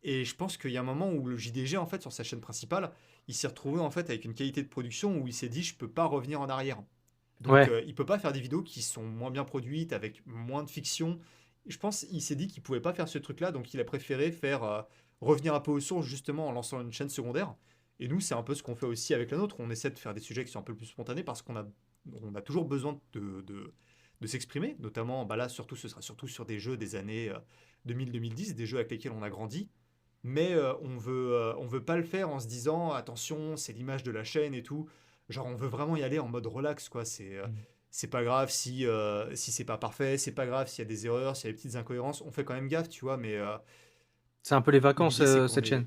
Et je pense qu'il y a un moment où le JDG en fait sur sa chaîne principale, il s'est retrouvé en fait avec une qualité de production où il s'est dit je peux pas revenir en arrière. Donc ouais, il peut pas faire des vidéos qui sont moins bien produites avec moins de fiction. Et je pense qu'il s'est dit qu'il pouvait pas faire ce truc là, donc il a préféré faire revenir un peu aux sources justement en lançant une chaîne secondaire. Et nous, c'est un peu ce qu'on fait aussi avec la nôtre. On essaie de faire des sujets qui sont un peu plus spontanés parce on a toujours besoin de s'exprimer, notamment bah là, surtout, ce sera surtout sur des jeux des années 2000-2010, des jeux avec lesquels on a grandi. Mais on veut pas le faire en se disant attention, c'est l'image de la chaîne et tout. Genre, on veut vraiment y aller en mode relax, quoi. Mm. C'est pas grave si c'est pas parfait, c'est pas grave s'il y a des erreurs, s'il y a des petites incohérences. On fait quand même gaffe, tu vois, mais c'est un peu les vacances, l'idée c'est qu'on cette chaîne. est.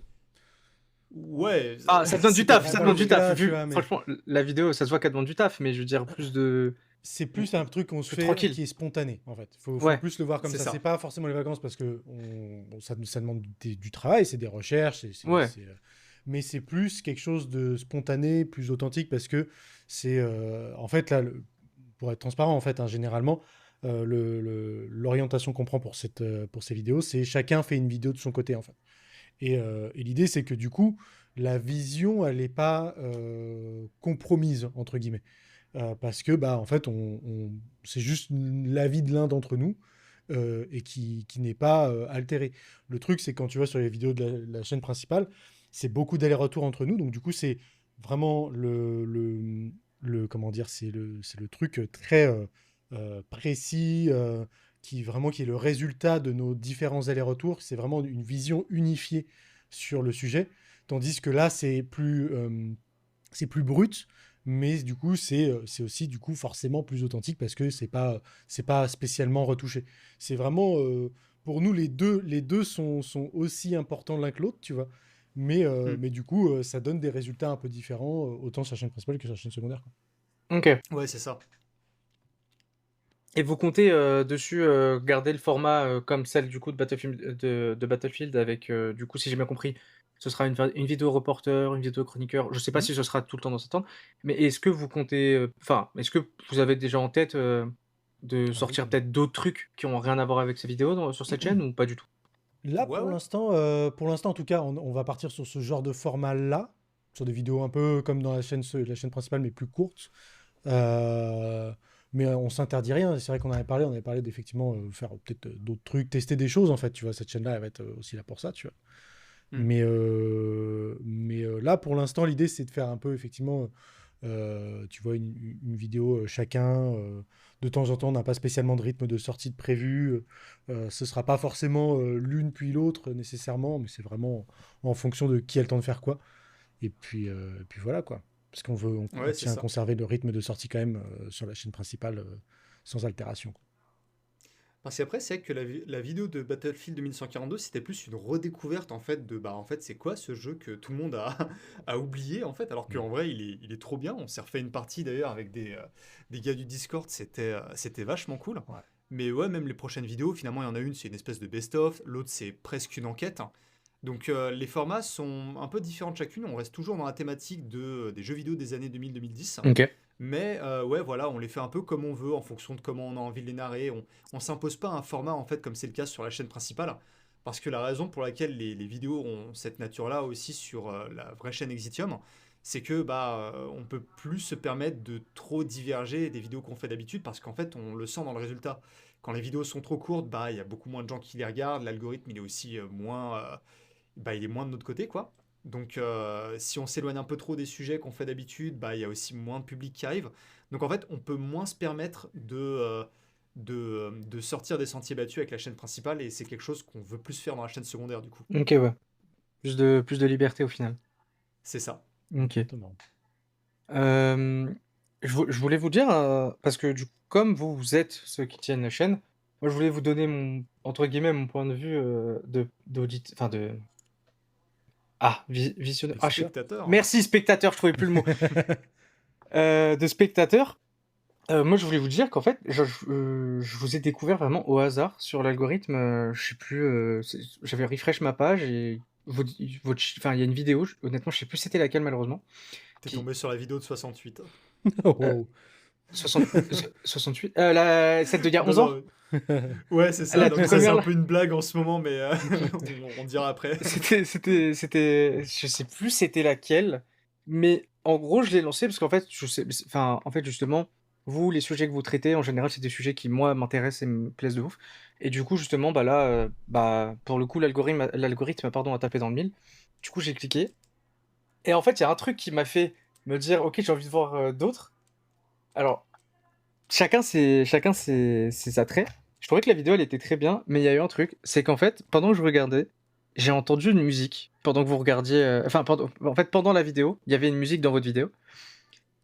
Ouais, Ah, ça demande du c'est pas taf, Ah, ça plus pas demande du mal. taf. jusque-là, tu Vu, vois, mais franchement, la vidéo, ça se voit qu'elle demande du taf, mais je veux dire plus de. c'est plus un truc qu'on se Plus fait tranquille. qui est spontané, en fait. Faut Ouais, plus le voir comme C'est ça. C'est ça. pas forcément les vacances parce que ça demande du travail, c'est des recherches, ouais, mais c'est plus quelque chose de spontané, plus authentique parce que c'est en fait là, pour être transparent, en fait, hein, généralement, l'orientation qu'on prend pour ces vidéos, c'est chacun fait une vidéo de son côté, en fait. Et l'idée, c'est que du coup, la vision, elle n'est pas compromise, entre guillemets. Parce que, bah, en fait, c'est juste l'avis de l'un d'entre nous et qui n'est pas altéré. Le truc, c'est quand tu vas sur les vidéos de la chaîne principale, c'est beaucoup d'allers-retours entre nous. Donc, du coup, c'est vraiment comment dire, c'est le truc très précis qui est le résultat de nos différents allers-retours. C'est vraiment une vision unifiée sur le sujet. Tandis que là, c'est plus brut, mais du coup, c'est aussi du coup forcément plus authentique parce que c'est pas spécialement retouché. C'est vraiment, pour nous, les deux sont aussi importants l'un que l'autre, tu vois. Mais du coup, ça donne des résultats un peu différents, autant sur la chaîne principale que sur la chaîne secondaire, quoi. Ok. Ouais, c'est ça. Et vous comptez dessus garder le format comme celle du coup de Battlefield avec du coup si j'ai bien compris, ce sera une vidéo reporter, une vidéo chroniqueur. Je sais pas Mhm. si ce sera tout le temps dans ce temps, mais est-ce que vous comptez, enfin, est-ce que vous avez déjà en tête de Ah oui. sortir peut-être d'autres trucs qui ont rien à voir avec ces vidéos sur cette chaîne ou pas du tout? Là, Ouais, ouais. pour l'instant, en tout cas, on va partir sur ce genre de format-là, sur des vidéos un peu comme dans la chaîne principale, mais plus courtes. Euh, mais on s'interdit rien. C'est vrai qu'on on avait parlé d'effectivement faire peut-être d'autres trucs, tester des choses en fait. Tu vois, cette chaîne-là, elle va être aussi là pour ça, tu vois. Hmm. Mais là, pour l'instant, l'idée, c'est de faire un peu effectivement, tu vois, une vidéo chacun. De temps en temps, on n'a pas spécialement de rythme de sortie de prévu. Ce sera pas forcément l'une puis l'autre nécessairement, mais c'est vraiment en fonction de qui a le temps de faire quoi. Et puis voilà quoi. Parce on Ouais, c'est tient à ça. conserver le rythme de sortie quand même sur la chaîne principale sans altération, quoi. Parce qu'après, c'est vrai que la vidéo de Battlefield 2142, c'était plus une redécouverte en fait de bah en fait c'est quoi ce jeu que tout le monde a, a oublié en fait, alors Mm. qu'en vrai il est trop bien. On s'est refait une partie d'ailleurs avec des gars du Discord, c'était vachement cool. Ouais. Mais ouais, même les prochaines vidéos, finalement il y en a une, c'est une espèce de best-of, l'autre c'est presque une enquête. Donc les formats sont un peu différents de chacune, on reste toujours dans la thématique des jeux vidéo des années 2000-2010. Ok. Mais ouais, voilà, on les fait un peu comme on veut, en fonction de comment on a envie de les narrer. On s'impose pas un format, en fait, comme c'est le cas sur la chaîne principale. Parce que la raison pour laquelle les vidéos ont cette nature-là aussi sur la vraie chaîne Exitium, c'est que on peut plus se permettre de trop diverger des vidéos qu'on fait d'habitude, parce qu'en fait, on le sent dans le résultat. Quand les vidéos sont trop courtes, il y a beaucoup moins de gens qui les regardent, l'algorithme, il est aussi il est moins de notre côté, quoi. Donc, si on s'éloigne un peu trop des sujets qu'on fait d'habitude, il y a aussi moins de public qui arrive. Donc, en fait, on peut moins se permettre de sortir des sentiers battus avec la chaîne principale, et c'est quelque chose qu'on veut plus faire dans la chaîne secondaire, du coup. Ok, ouais. Plus de liberté au final. C'est ça. Ok. Exactement. Je voulais vous dire, parce que du coup, comme vous êtes ceux qui tiennent la chaîne, moi je voulais vous donner mon, entre guillemets, mon point de vue enfin visionneur. Spectateur. Merci spectateur, je trouvais plus le mot. De spectateur. Moi je voulais vous dire qu'en fait, je vous ai découvert vraiment au hasard sur l'algorithme. Je sais plus, j'avais refresh ma page et enfin il y a une vidéo, honnêtement je sais plus c'était laquelle malheureusement. T'es Qui, tombé sur la vidéo de 68. euh, Oh. 60 68, celle de il y a Non, 11 ans? non. Ouais, c'est ça. La Non, toute mais ça, c'est première un là? peu une blague en ce moment, mais on dira après. Je sais plus c'était laquelle, mais en gros, je l'ai lancé parce qu'en fait, enfin, en fait, justement, vous, les sujets que vous traitez, en général, c'est des sujets qui, moi, m'intéressent et me plaisent de ouf. Et du coup, justement, là, pour le coup, l'algorithme, pardon, a tapé dans le mille. Du coup, j'ai cliqué. Et en fait, il y a un truc qui m'a fait me dire, ok, j'ai envie de voir d'autres. Alors, ses attraits. Je trouvais que la vidéo elle était très bien, mais il y a eu un truc, c'est qu'en fait, pendant que je regardais, j'ai entendu une musique pendant que vous regardiez. En fait, pendant la vidéo, il y avait une musique dans votre vidéo.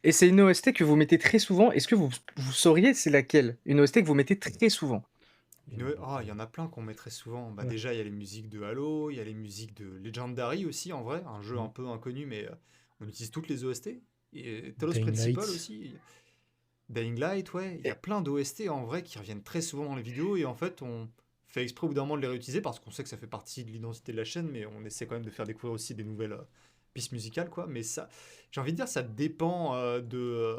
Et c'est une OST que vous mettez très souvent. Est-ce que vous sauriez c'est laquelle? Une OST que vous mettez très souvent. Il y en a plein qu'on met très souvent. Ouais. Déjà, il y a les musiques de Halo, il y a les musiques de Legendary aussi, en vrai, un jeu un Mm. peu inconnu, mais on utilise toutes les OST. Et Talos Dying Principal Light. aussi. Dying Light, ouais. Il y a Et- plein d'OST en vrai qui reviennent très souvent dans les vidéos, et en fait, on fait exprès au bout d'un moment de les réutiliser parce qu'on sait que ça fait partie de l'identité de la chaîne, mais on essaie quand même de faire découvrir aussi des nouvelles pistes musicales, quoi. Mais ça, j'ai envie de dire, ça dépend de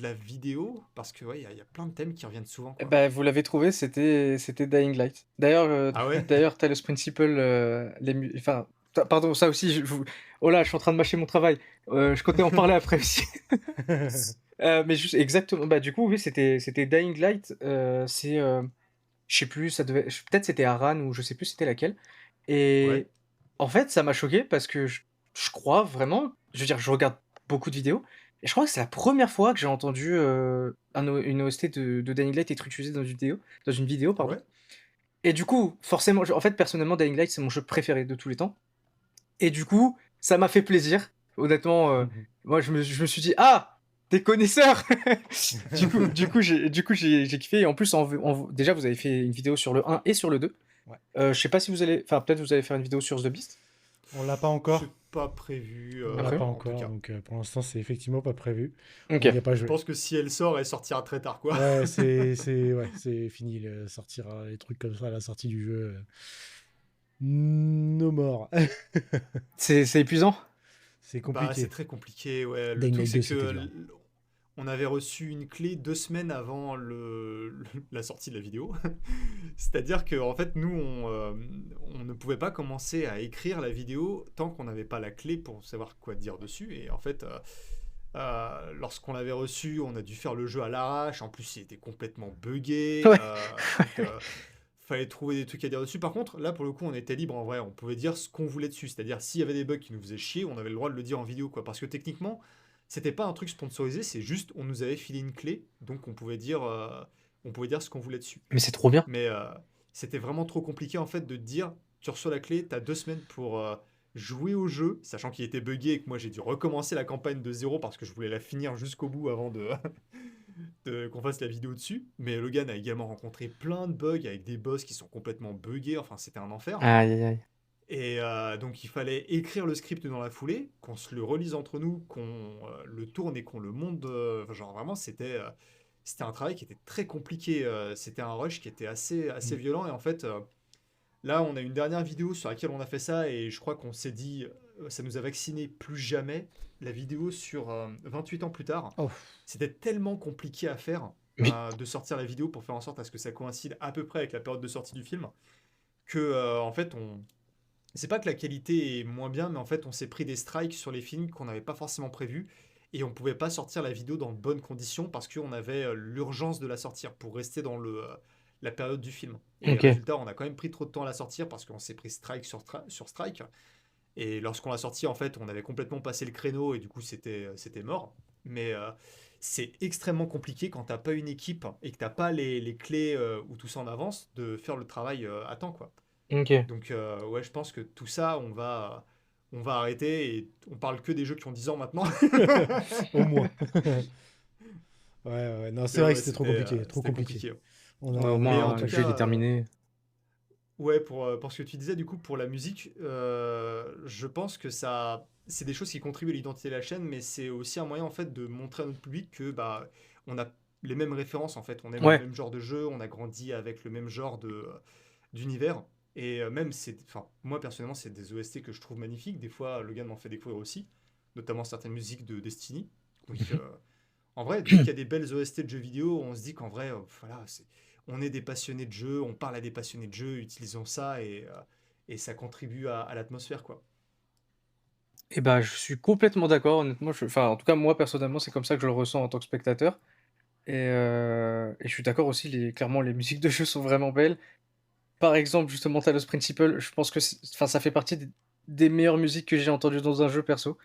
la vidéo, parce que ouais, il y a plein de thèmes qui reviennent souvent, quoi. Vous l'avez trouvé, c'était Dying Light. D'ailleurs, Ah ouais? Talos Principle, enfin, pardon, ça aussi, oh là, je suis en train de mâcher mon travail. Je comptais en parler après aussi. Mais juste exactement. Du coup, oui, c'était Dying Light. Je sais plus, peut-être c'était Aran ou je sais plus c'était laquelle. Ouais. Et en fait, ça m'a choqué parce que je crois vraiment. Je veux dire, je regarde beaucoup de vidéos Et je crois que c'est la première fois que j'ai entendu une OST de Dying Light être utilisée dans une vidéo, Ah pardon. ouais? Et du coup, forcément, en fait, personnellement, Dying Light, c'est mon jeu préféré de tous les temps. Et du coup, ça m'a fait plaisir. Honnêtement, moi, je me suis dit, ah, t'es connaisseur! Du coup, j'ai kiffé. Et en plus, déjà, vous avez fait une vidéo sur le 1 et sur le 2. Ouais. Je sais pas si vous allez. Enfin, peut-être vous allez faire une vidéo sur The Beast. On l'a pas encore. C'est pas prévu, On l'a pas en tout encore, cas. donc pour l'instant, c'est effectivement pas prévu. Ok. On n'y a pas Je joué. pense que si elle sort, elle sortira très tard, quoi. Ouais, c'est fini, sortir les trucs comme ça à la sortie du jeu. No more. C'est épuisant? C'est Bah, compliqué. c'est très compliqué, ouais. Le Dying truc, Light c'est 2, c'était que dur. on avait reçu une clé 2 semaines avant la sortie de la vidéo. C'est-à-dire que, en fait, nous, on ne pouvait pas commencer à écrire la vidéo tant qu'on n'avait pas la clé pour savoir quoi dire dessus. Et en fait, lorsqu'on l'avait reçu, on a dû faire le jeu à l'arrache. En plus, il était complètement buggé. Ouais. Donc, fallait trouver des trucs à dire dessus. Par contre, là, pour le coup, on était libre en vrai. On pouvait dire ce qu'on voulait dessus. C'est-à-dire, s'il y avait des bugs qui nous faisaient chier, on avait le droit de le dire en vidéo, quoi. Parce que techniquement, c'était pas un truc sponsorisé, c'est juste, on nous avait filé une clé, donc on pouvait dire ce qu'on voulait dessus. Mais c'est trop bien. Mais c'était vraiment trop compliqué, en fait, de te dire, tu reçois la clé, t'as 2 semaines pour jouer au jeu, sachant qu'il était buggé et que moi, j'ai dû recommencer la campagne de zéro parce que je voulais la finir jusqu'au bout avant qu'on fasse la vidéo dessus. Mais Logan a également rencontré plein de bugs avec des boss qui sont complètement buggés. Enfin, c'était un enfer. Aïe, aïe, aïe. Et donc, il fallait écrire le script dans la foulée, qu'on se le relise entre nous, qu'on le tourne et qu'on le monte. Enfin, genre, vraiment, c'était un travail qui était très compliqué. C'était un rush qui était assez violent. Et en fait, là, on a une dernière vidéo sur laquelle on a fait ça. Et je crois qu'on s'est dit, ça nous a vacciné plus jamais. La vidéo sur 28 ans plus tard. Oh. C'était tellement compliqué à faire Mais- de sortir la vidéo pour faire en sorte à ce que ça coïncide à peu près avec la période de sortie du film que en fait c'est pas que la qualité est moins bien, mais en fait on s'est pris des strikes sur les films qu'on n'avait pas forcément prévus et on pouvait pas sortir la vidéo dans de bonnes conditions parce qu'on avait l'urgence de la sortir pour rester dans la période du film. Et Ok. résultat, on a quand même pris trop de temps à la sortir parce qu'on s'est pris strike sur strike. Et lorsqu'on l'a sorti, en fait, on avait complètement passé le créneau et du coup, c'était mort. Mais c'est extrêmement compliqué quand t'as pas une équipe et que t'as pas les clés ou tout ça en avance de faire le travail à temps, quoi. Ok. Donc, ouais, je pense que tout ça, on va arrêter et on parle que des jeux qui ont 10 ans maintenant. Au moins. Ouais, non, c'est Mais vrai ouais, que c'était trop compliqué. Trop c'était compliqué. compliqué. On Ouais, au a, Mais moins, en on tout le jeu il est cas, terminé. ouais, pour ce que tu disais, du coup, pour la musique, je pense que c'est des choses qui contribuent à l'identité de la chaîne, mais c'est aussi un moyen, en fait, de montrer à notre public que, bah, on a les mêmes références, en fait. On aime le Ouais. même genre de jeu, on a grandi avec le même genre d'univers. Et même, enfin, moi, personnellement, c'est des OST que je trouve magnifiques. Des fois, Logan m'en fait découvrir aussi, notamment certaines musiques de Destiny. Donc, en vrai, dès qu'il y a des belles OST de jeux vidéo, on se dit qu'en vrai, voilà, on est des passionnés de jeu, on parle à des passionnés de jeu, utilisons ça et ça contribue à l'atmosphère, quoi. Et bah, je suis complètement d'accord. Honnêtement, enfin, en tout cas, moi personnellement, c'est comme ça que je le ressens en tant que spectateur. Et je suis d'accord aussi. Clairement, les musiques de jeu sont vraiment belles. Par exemple, justement, Talos Principle, je pense que enfin, ça fait partie des meilleures musiques que j'ai entendues dans un jeu perso.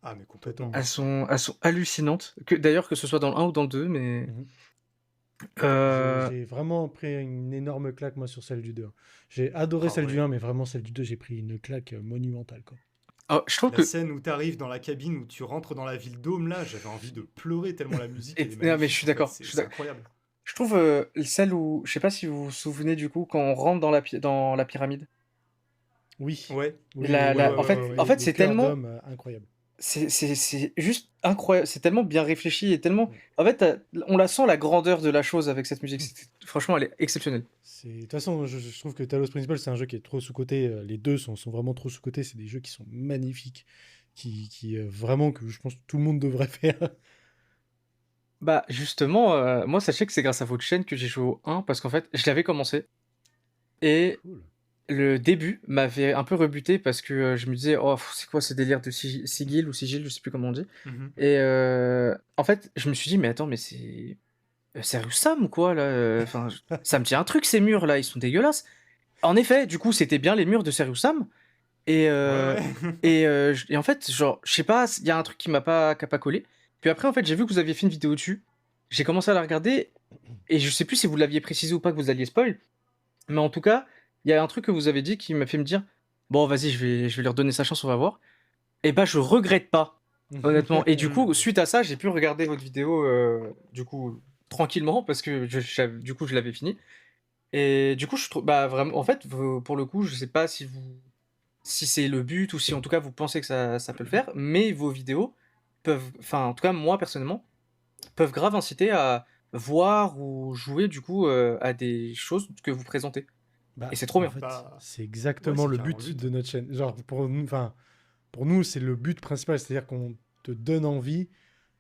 Ah, mais complètement. Totalement. Elles sont hallucinantes. D'ailleurs, que ce soit dans le 1 ou dans le 2, mais. Mhm. euh, J'ai vraiment pris une énorme claque, moi, sur celle du 2. J'ai adoré Ah celle du ouais. 1, mais vraiment, celle du 2, j'ai pris une claque monumentale, quoi. je trouve La que. scène où tu arrives dans la cabine, où tu rentres dans la ville Dôme, là, j'avais envie de pleurer tellement la musique, elle est Non, mais je magnifique, suis en fait. d'accord. C'est incroyable. Je trouve celle où. Je sais pas si vous vous souvenez du coup, quand on rentre dans la pyramide. Oui, Ouais, oui, oui, La- oui, ouais, la- ouais, en oui, ouais, fait, oui, ouais. oui. en fait Le c'est cœur tellement. d'homme, incroyable. C'est juste incroyable. C'est tellement bien réfléchi et tellement. Mm. En fait, on la sent la grandeur de la chose avec cette musique. Franchement, elle est exceptionnelle. De toute façon, je trouve que Talos Principle, c'est un jeu qui est trop sous-coté. Les deux sont vraiment trop sous-cotés. C'est des jeux qui sont magnifiques, qui vraiment, que je pense que tout le monde devrait faire. Bah, justement, moi, sachez que c'est grâce à votre chaîne que j'ai joué au 1 parce qu'en fait, je l'avais commencé et Cool. le début m'avait un peu rebuté parce que je me disais, oh, c'est quoi ce délire de sigil ou sigil, je sais plus comment on dit. Mhm. Et en fait, je me suis dit, mais attends, mais c'est. Sérieux Sam ou quoi là? Enfin, ça me tient un truc ces murs là, ils sont dégueulasses. En effet, du coup, c'était bien les murs de Serious Sam. Et, Ouais, euh, ouais. et en fait, genre, je sais pas, il y a un truc qui m'a pas collé. Puis après, en fait, j'ai vu que vous aviez fait une vidéo dessus. J'ai commencé à la regarder et je sais plus si vous l'aviez précisé ou pas que vous alliez spoil. Mais en tout cas, il y a un truc que vous avez dit qui m'a fait me dire bon, vas-y, je vais lui redonner sa chance, on va voir. Et bah, je regrette pas, honnêtement. Et du coup, suite à ça, j'ai pu regarder votre vidéo du coup tranquillement parce que du coup, je l'avais fini. Et du coup, je trouve bah vraiment, en fait, pour le coup, je sais pas si c'est le but ou si en tout cas vous pensez que ça peut le faire, mais vos vidéos peuvent, enfin, en tout cas, moi personnellement, peuvent grave inciter à voir ou jouer du coup à des choses que vous présentez. Et Bah, c'est trop en bien. fait, Bah, c'est ouais, exactement c'est le carrément le but but. de notre chaîne. Genre, pour nous, c'est le but principal. C'est-à-dire qu'on te donne envie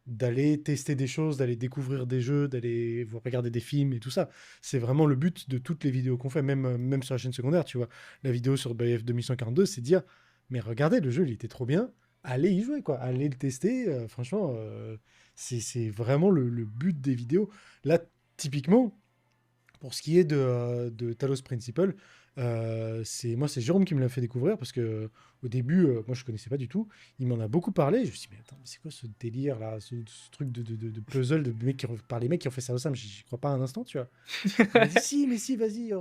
d'aller tester des choses, d'aller découvrir des jeux, d'aller regarder des films et tout ça. C'est vraiment le but de toutes les vidéos qu'on fait, même sur la chaîne secondaire, tu vois. La vidéo sur BF 2142, c'est dire, mais regardez, le jeu, il était trop bien, allez y jouer, quoi. Allez le tester. Franchement, c'est vraiment le but des vidéos. Là, typiquement, pour ce qui est de Talos Principle, c'est Jérôme qui me l'a fait découvrir parce que au début, moi je connaissais pas du tout. Il m'en a beaucoup parlé. Je me suis dit, mais attends, mais c'est quoi ce délire là, ce truc de puzzle par les mecs qui ont fait ça au Sam. J'y crois pas un instant, tu vois. Il m'a dit, si, mais si, vas-y,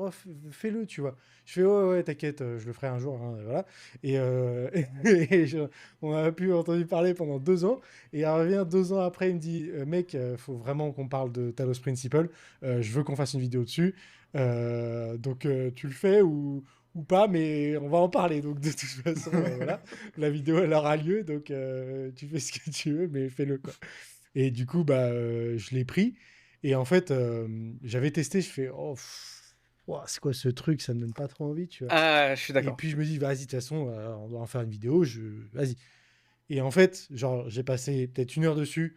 fais-le, tu vois. Je fais, ouais, ouais, t'inquiète, je le ferai un jour, hein, voilà. Et, on a pu entendu parler pendant 2 ans. Et il revient 2 ans après, il me dit, mec, faut vraiment qu'on parle de Talos Principle. Je veux qu'on fasse une vidéo dessus. Donc, tu le fais ou pas, mais on va en parler. Donc, de toute façon, voilà, la vidéo, elle aura lieu. Donc, tu fais ce que tu veux, mais fais-le, quoi. Et du coup, bah, je l'ai pris. Et en fait, j'avais testé, je fais, oh, ouah, c'est quoi ce truc? Ça me donne pas trop envie, tu vois. Ah, je suis Et d'accord. puis, je me dis, vas-y, de toute façon, on doit en faire une vidéo. Vas-y. Et en fait, genre, j'ai passé peut-être 1 heure dessus.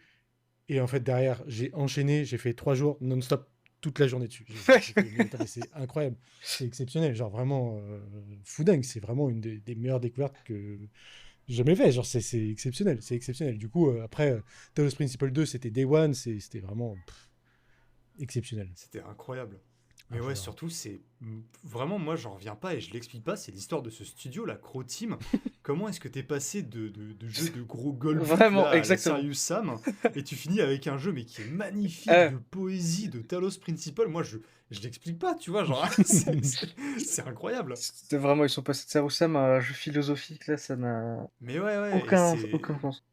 Et en fait, derrière, j'ai enchaîné, j'ai fait 3 jours non-stop, toute la journée dessus. J'ai fait, mais attends, mais c'est incroyable, c'est exceptionnel, genre vraiment fou dingue, c'est vraiment une des meilleures découvertes que j'ai jamais fait. Genre, c'est exceptionnel, c'est exceptionnel. Du coup, après, Talos Principle 2, c'était Day One, c'était vraiment exceptionnel. C'était incroyable. Ah, Mais ouais, j'adore. surtout, c'est vraiment, moi, j'en reviens pas et je l'explique pas. C'est l'histoire de ce studio, la Crow Team. Comment est-ce que t'es passé de jeu de gros golbut Vraiment, là à la exactement. Serious Sam et tu finis avec un jeu mais qui est magnifique Euh, de poésie, de Talos Principle. Moi, je l'explique pas, tu vois, genre c'est incroyable. C'était vraiment, ils sont passés de Sam à un jeu philosophique, là, ça n'a Mais ouais, ouais, et aucun sens.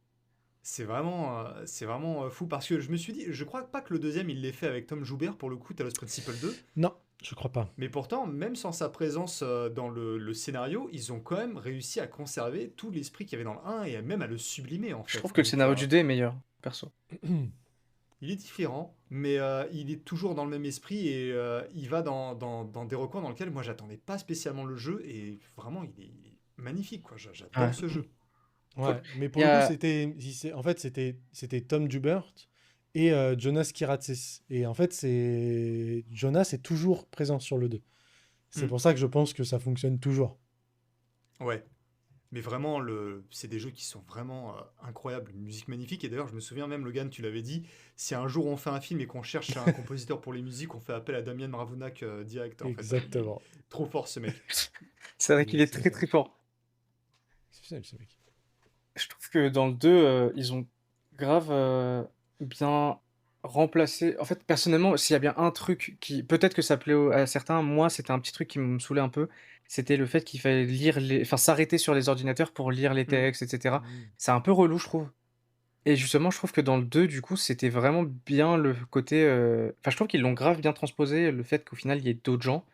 c'est vraiment fou parce que je me suis dit, je crois pas que le deuxième il l'ait fait avec Tom Joubert pour le coup, Talos Principle 2. Non, je crois pas. Mais pourtant, même sans sa présence dans le scénario, ils ont quand même réussi à conserver tout l'esprit qu'il y avait dans le 1 et même à le sublimer en Je trouve fait. que le Donc scénario du 2 est meilleur, perso. il est différent, mais il est toujours dans le même esprit et il va dans des recoins dans lesquels moi j'attendais pas spécialement le jeu et vraiment il est magnifique quoi. Ouais. J'adore ce jeu. Ouais, mais Il pour y le coup, a... en fait, c'était Tom Joubert et Jonas Kiratsis. Et en fait, Jonas est toujours présent sur le 2. C'est Hmm. pour ça que je pense que ça fonctionne toujours. Ouais. Mais vraiment, c'est des jeux qui sont vraiment incroyables, une musique magnifique. Et d'ailleurs, je me souviens même, Logan, tu l'avais dit, si un jour on fait un film et qu'on cherche un compositeur pour les musiques, on fait appel à Damien Mravounak direct, en fait. Il est Exactement. trop fort, ce mec. C'est vrai Il est qu'il est très exceptionnel. très fort. Exceptionnel, ce mec. Je trouve que dans le 2, ils ont grave bien remplacé. En fait, personnellement, s'il y a bien un truc qui. Peut-être que ça plaît à certains, moi, c'était un petit truc qui me saoulait un peu. C'était le fait qu'il fallait lire enfin, s'arrêter sur les ordinateurs pour lire les Hmm. textes, etc. Mm. C'est un peu relou, je trouve. Et justement, je trouve que dans le 2, du coup, c'était vraiment bien le côté. Enfin, je trouve qu'ils l'ont grave bien transposé, le fait qu'au final, il y ait d'autres gens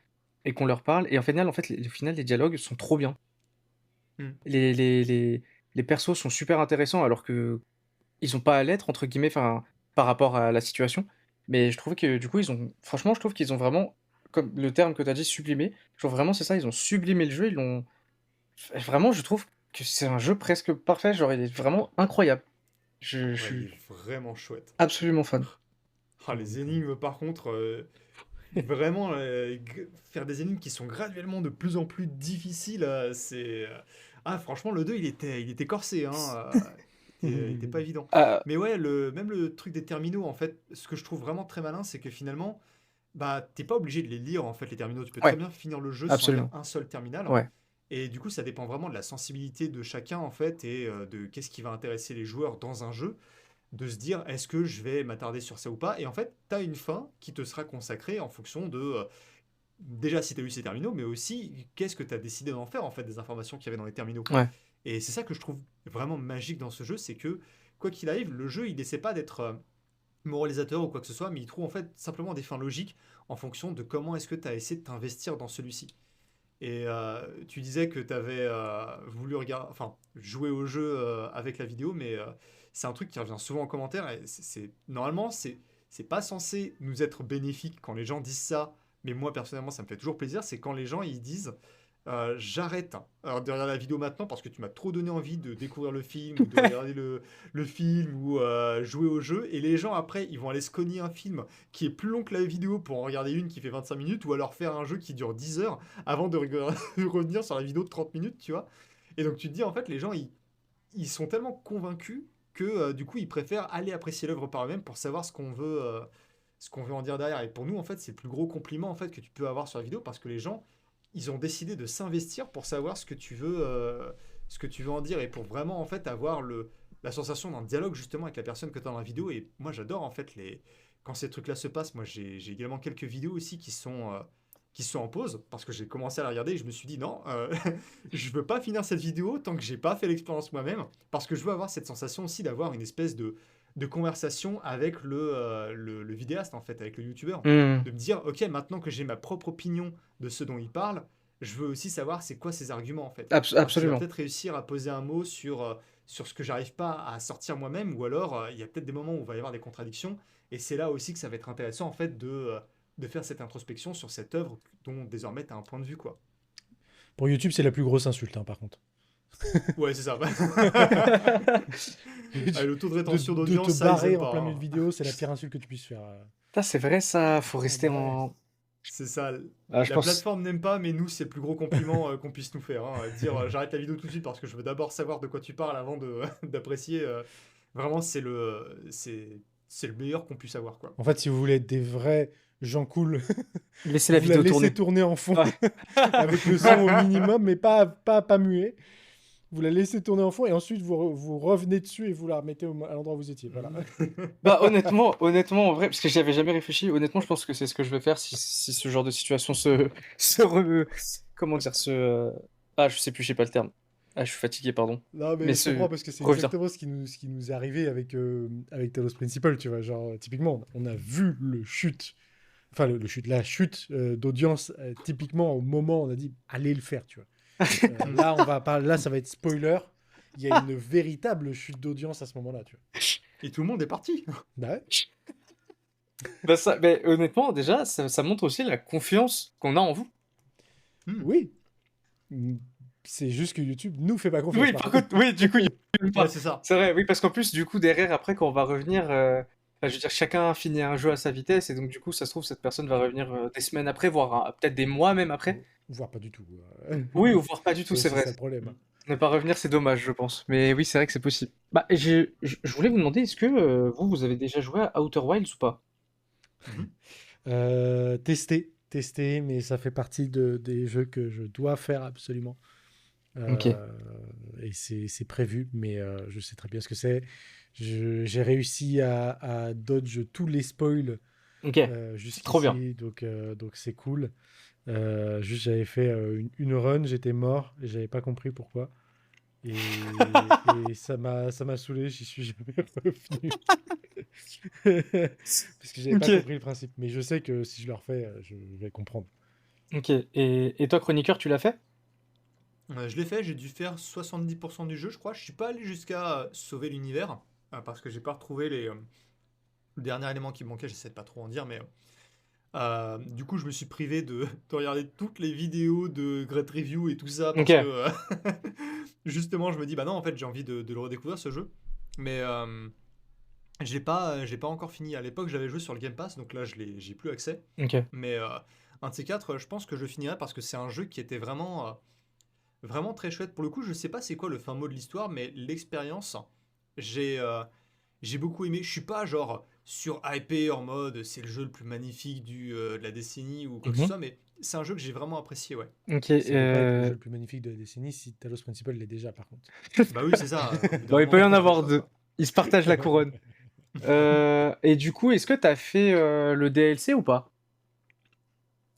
et qu'on leur parle. Et en fait, au final, les dialogues sont trop bien. Hmm. Les persos sont super intéressants alors que ils ont pas à l'être, entre guillemets, enfin, par rapport à la situation. Mais je trouve que du coup, franchement, je trouve qu'ils ont vraiment, comme le terme que tu as dit, sublimé. Je trouve vraiment, c'est ça, ils ont sublimé le jeu. Vraiment, je trouve que c'est un jeu presque parfait. Genre, il est vraiment incroyable. Je Ouais, il suis est vraiment chouette. absolument fan. Ah, les énigmes, par contre, vraiment, faire des énigmes qui sont graduellement de plus en plus difficiles, c'est... Ah, franchement, le 2 il était corsé, hein. Il était pas évident. Ah, Mais ouais, même le truc des terminaux, en fait, ce que je trouve vraiment très malin, c'est que finalement, bah, t'es pas obligé de les lire, en fait, les terminaux. Tu peux très ouais, bien finir le jeu sans lire absolument. un seul terminal. Ouais, Et du coup, ça dépend vraiment de la sensibilité de chacun, en fait, et de qu'est-ce qui va intéresser les joueurs dans un jeu. de se dire est-ce que je vais m'attarder sur ça ou pas. Et en fait, tu as une fin qui te sera consacrée en fonction de déjà si tu as eu ces terminaux, mais aussi qu'est-ce que tu as décidé d'en faire en fait des informations qu'il y avait dans les terminaux. Ouais. Et c'est ça que je trouve vraiment magique dans ce jeu, c'est que quoi qu'il arrive, le jeu il essaie pas d'être moralisateur ou quoi que ce soit, mais il trouve en fait simplement des fins logiques en fonction de comment est-ce que tu as essayé de t'investir dans celui-ci. Et tu disais que tu avais voulu enfin, jouer au jeu avec la vidéo, mais c'est un truc qui revient souvent en commentaire. Et normalement, c'est pas censé nous être bénéfique quand les gens disent ça, mais moi personnellement, ça me fait toujours plaisir. C'est quand les gens ils disent j'arrête de regarder la vidéo maintenant parce que tu m'as trop donné envie de découvrir le film ou de regarder le film ou jouer au jeu. Et les gens après, ils vont aller se cogner un film qui est plus long que la vidéo pour en regarder une qui fait 25 minutes ou alors faire un jeu qui dure 10 heures avant de revenir sur la vidéo de 30 minutes, tu vois. Et donc tu te dis en fait, les gens ils sont tellement convaincus que du coup ils préfèrent aller apprécier l'œuvre par eux-mêmes pour savoir ce qu'on veut en dire derrière. Et pour nous en fait, c'est le plus gros compliment en fait que tu peux avoir sur la vidéo parce que les gens ils ont décidé de s'investir pour savoir ce que tu veux en dire et pour vraiment en fait avoir la sensation d'un dialogue justement avec la personne que tu as dans la vidéo. Et moi j'adore en fait quand ces trucs-là se passent. Moi j'ai également quelques vidéos aussi qui sont en pause parce que j'ai commencé à la regarder et je me suis dit non, je veux pas finir cette vidéo tant que j'ai pas fait l'expérience moi-même parce que je veux avoir cette sensation aussi d'avoir une espèce de conversation avec le vidéaste en fait, avec le youtubeur, Hmm. de me dire ok maintenant que j'ai ma propre opinion de ce dont il parle, je veux aussi savoir c'est quoi ses arguments en fait, parce qu'il va Absolument. peut-être réussir à poser un mot sur ce que j'arrive pas à sortir moi-même, ou alors il y a peut-être des moments où il va y avoir des contradictions, et c'est là aussi que ça va être intéressant en fait de faire cette introspection sur cette œuvre dont désormais tu as un point de vue quoi. Pour YouTube, c'est la plus grosse insulte, hein, par contre. Ouais c'est ça. Ah, le taux de de, rétention de te d'audience, ça ils barrer aiment en pas, plein milieu de hein. vidéo, c'est la pire insulte que tu puisses faire. Ça, c'est vrai, ça. Faut Ah rester bah ouais. en. C'est ça. Ah, je La pense. plateforme n'aime pas, mais nous, c'est le plus gros compliment qu'on puisse nous faire, hein. Dire j'arrête la vidéo tout de suite parce que je veux d'abord savoir de quoi tu parles avant d'apprécier. Vraiment, c'est le meilleur qu'on puisse avoir, quoi. En fait, si vous voulez être des vrais gens cool, Laissez la vous la vidéo laissez tourner. tourner en fond Ouais. avec le son au minimum, mais pas muet. Vous la laissez tourner en fond et ensuite vous revenez dessus et vous la remettez à l'endroit où vous étiez. Voilà. Bah, honnêtement, en vrai, parce que j'y avais jamais réfléchi, honnêtement, je pense que c'est ce que je vais faire si ce genre de situation comment dire, ah, je sais plus, j'ai pas le terme. Ah, je suis fatigué, pardon. Non, Mais mais je comprends parce que c'est revient. exactement ce qui nous est arrivé avec Talos Principal, tu vois. Genre, typiquement, on a vu la chute d'audience, typiquement au moment où on a dit, allez le faire, tu vois. Là, ça va être spoiler. Il y a une véritable chute d'audience à ce moment-là, tu vois. Et tout le monde est parti. Bah ouais. Bah, mais honnêtement, déjà, ça montre aussi la confiance qu'on a en vous. Oui. C'est juste que YouTube nous fait pas confiance. Oui, par contre, oui, du coup, Ouais, c'est ça. c'est vrai, oui, parce qu'en plus, du coup, derrière, après, quand on va revenir, enfin, je veux dire, chacun finit un jeu à sa vitesse, et donc, du coup, ça se trouve, cette personne va revenir des semaines après, voire peut-être des mois même après. Voire pas du tout. Oui, ou voire pas du tout, c'est C'est vrai. ça le problème. Ne pas revenir, c'est dommage, je pense. Mais oui, c'est vrai que c'est possible. Bah, je voulais vous demander, est-ce que vous avez déjà joué à Outer Wilds ou pas? Tester, mais ça fait partie des jeux que je dois faire absolument. Ok, Et c'est prévu, mais je sais très bien ce que c'est. J'ai réussi à dodge tous les spoils ok, c'est trop bien. jusqu'ici, donc c'est cool. Juste, j'avais fait une run, j'étais mort et j'avais pas compris pourquoi. Et ça m'a saoulé, j'y suis jamais revenu. Parce que j'avais pas Ok, compris le principe. Mais je sais que si je le refais, je vais comprendre. ok. Et toi, chroniqueur, tu l'as fait? Je l'ai fait, j'ai dû faire 70% du jeu, je crois. Je suis pas allé jusqu'à sauver l'univers, parce que j'ai pas retrouvé le dernier élément qui me manquait, j'essaie de pas trop en dire, mais du coup, je me suis privé de regarder toutes les vidéos de Great Review et tout ça, parce Ok, que justement, je me dis, bah non, en fait, j'ai envie de le redécouvrir ce jeu. Mais j'ai pas encore fini. À l'époque, j'avais joué sur le Game Pass, donc là, j'ai plus accès. ok. Mais un de ces quatre, je pense que je finirai parce que c'est un jeu qui était vraiment très chouette. Pour le coup, je sais pas c'est quoi le fin mot de l'histoire, mais l'expérience, j'ai beaucoup aimé. Je suis pas genre sur hypé en mode c'est le jeu le plus magnifique de la décennie ou quoi que ce Mhm. soit, mais c'est un jeu que j'ai vraiment apprécié, ouais. Ok, Ça peut pas être le jeu le plus magnifique de la décennie si Talos Principal l'est déjà, par contre. Bah oui, c'est ça. Au bout d'un bon, il peut y moment, en t'as pas le avoir choix, deux. quoi. Ils se partagent la couronne. Et du coup, est-ce que t'as fait le DLC ou pas?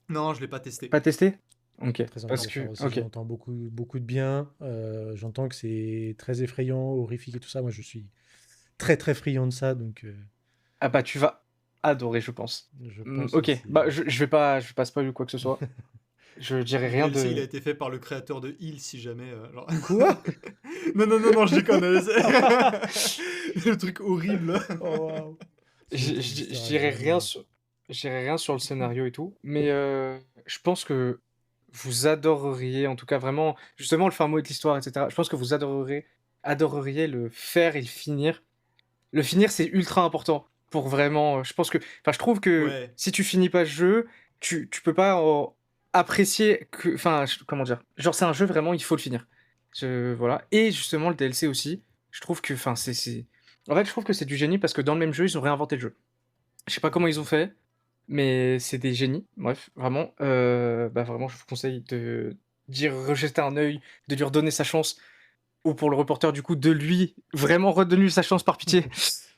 Non, je l'ai pas testé. Pas testé? Ok, Très envie de parce le que... faire aussi, Ok. j'en entends beaucoup, beaucoup de bien. J'entends que c'est très effrayant, horrifique et tout ça. Moi, je suis très, très friand de ça, donc Ah bah tu vas adorer, je pense. je pense Ok, aussi. bah je vais pas spoil ou quoi que ce soit. Je dirai Le rien DLC, il a de... été fait par le créateur de Hill, si jamais. Genre... Quoi? Non, non, non, non, je déconne. Le truc horrible. Oh, waouh. Tu Je, m'étonnes, je, je l'histoire est dirais rien géniale. sur... je dirais rien sur le scénario et tout, mais je pense que vous adoreriez, en tout cas vraiment, justement le fin mot de l'histoire, etc. Je pense que vous adoreriez le faire et le finir. Le finir, c'est ultra important pour vraiment. Je pense que, enfin, je trouve que Ouais. si tu finis pas ce jeu, tu peux pas apprécier que, enfin, comment dire. Genre, c'est un jeu vraiment, il faut le finir. Voilà. Et justement, le DLC aussi, je trouve que, enfin, en fait, je trouve que c'est du génie parce que dans le même jeu, ils ont réinventé le jeu. Je sais pas comment ils ont fait, mais c'est des génies. Bref, vraiment, bah vraiment, je vous conseille de d'y rejeter un œil, de lui redonner sa chance, ou pour le reporter du coup, de lui vraiment redonner sa chance par pitié.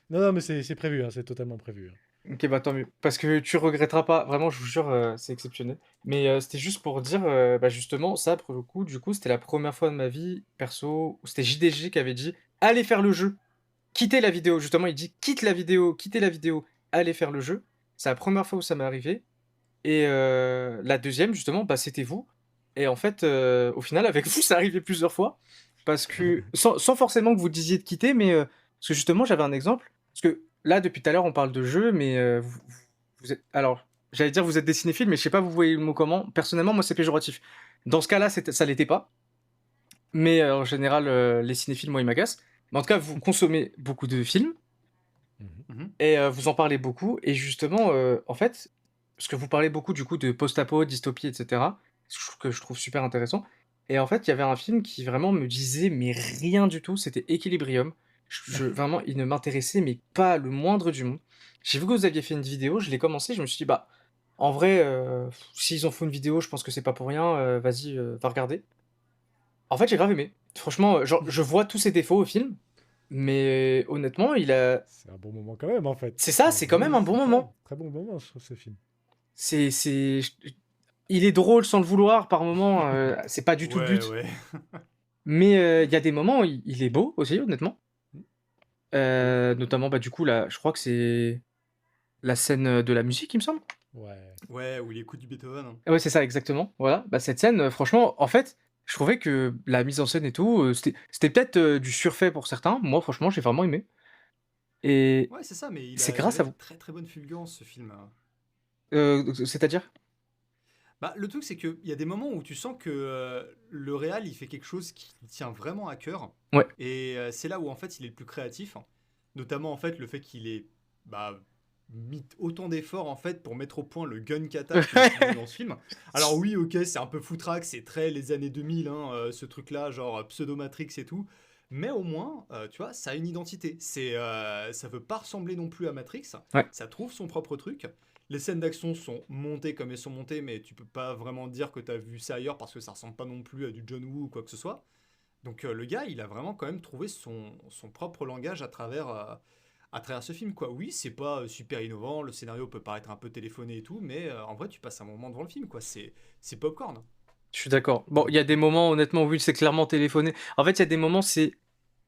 Non, non, mais c'est prévu, hein, c'est totalement prévu, hein. Ok, bah tant mieux. Parce que tu regretteras pas. Vraiment, je vous jure, c'est exceptionnel. Mais c'était juste pour dire, bah justement, ça, pour le coup, du coup, c'était la première fois de ma vie, perso, où c'était JDG qui avait dit, allez faire le jeu. Quittez la vidéo. Justement, il dit, quitte la vidéo, quittez la vidéo, allez faire le jeu. C'est la première fois où ça m'est arrivé. Et la deuxième, justement, bah c'était vous. Et en fait, au final, avec vous, ça arrivait plusieurs fois. Parce que, sans forcément que vous disiez de quitter, mais parce que justement, j'avais un exemple. Parce que là, depuis tout à l'heure, on parle de jeu, mais vous êtes. Alors, j'allais dire vous êtes des cinéphiles, mais je sais pas, vous voyez le mot comment. Personnellement, moi, c'est péjoratif. Dans ce cas-là, ça l'était pas. Mais en général, les cinéphiles, moi, ils m'agacent. Mais en tout cas, vous consommez beaucoup de films Mhm. Mhm. et vous en parlez beaucoup. Et justement, en fait, parce que vous parlez beaucoup du coup de post-apo, dystopie, etc. Que je trouve super intéressant. Et en fait, il y avait un film qui vraiment me disait, mais rien du tout. C'était Equilibrium. Vraiment, il ne m'intéressait, mais pas le moindre du monde. J'ai vu que vous aviez fait une vidéo, je l'ai commencé, je me suis dit, bah, en vrai, s'ils ont fait une vidéo, je pense que c'est pas pour rien. Vas-y, va regarder. En fait, j'ai grave aimé. Franchement, genre, je vois tous ses défauts au film, mais honnêtement, il a. C'est un bon moment quand même, en fait. C'est ça, c'est quand même un bon Ouais, moment. très bon moment, je trouve, ce film. C'est, il est drôle sans le vouloir par moment, c'est pas du tout le Ouais, but. ouais. Mais il y a des moments où il est beau aussi, honnêtement. Notamment, bah, du coup, là, je crois que c'est la scène de la musique, il me semble. Ouais. Ouais, ou les coups du Beethoven, hein. Ah ouais, c'est ça, exactement. Voilà, bah, cette scène, franchement, en fait, je trouvais que la mise en scène et tout, c'était peut-être du surfait pour certains. Moi, franchement, j'ai vraiment aimé. Et Ouais, c'est ça, mais c'est il grâce avait à de vous. très très bonnes fulgurances, ce film, hein. C'est-à-dire? Bah, le truc, c'est qu'il y a des moments où tu sens que le réal, il fait quelque chose qui lui tient vraiment à cœur. Ouais. Et c'est là où, en fait, il est le plus créatif. Notamment, en fait, le fait qu'il ait bah, mis autant d'efforts, en fait, pour mettre au point le gun kata qui est utilisé dans ce film. Alors oui, ok, c'est un peu foutraque, c'est très les années 2000, hein, ce truc-là, genre pseudo-Matrix et tout. Mais au moins, tu vois, ça a une identité. Ça veut pas ressembler non plus à Matrix. Ouais. Ça trouve son propre truc. Les scènes d'action sont montées comme elles sont montées, mais tu peux pas vraiment dire que tu as vu ça ailleurs parce que ça ressemble pas non plus à du John Woo ou quoi que ce soit. Donc le gars, il a vraiment quand même trouvé son propre langage à travers ce film, quoi. Oui, c'est pas super innovant, le scénario peut paraître un peu téléphoné et tout, mais en vrai, tu passes un moment devant le film, quoi. C'est popcorn. Je suis d'accord. Bon, il y a des moments, honnêtement, oui, c'est clairement téléphoné. En fait, il y a des moments, c'est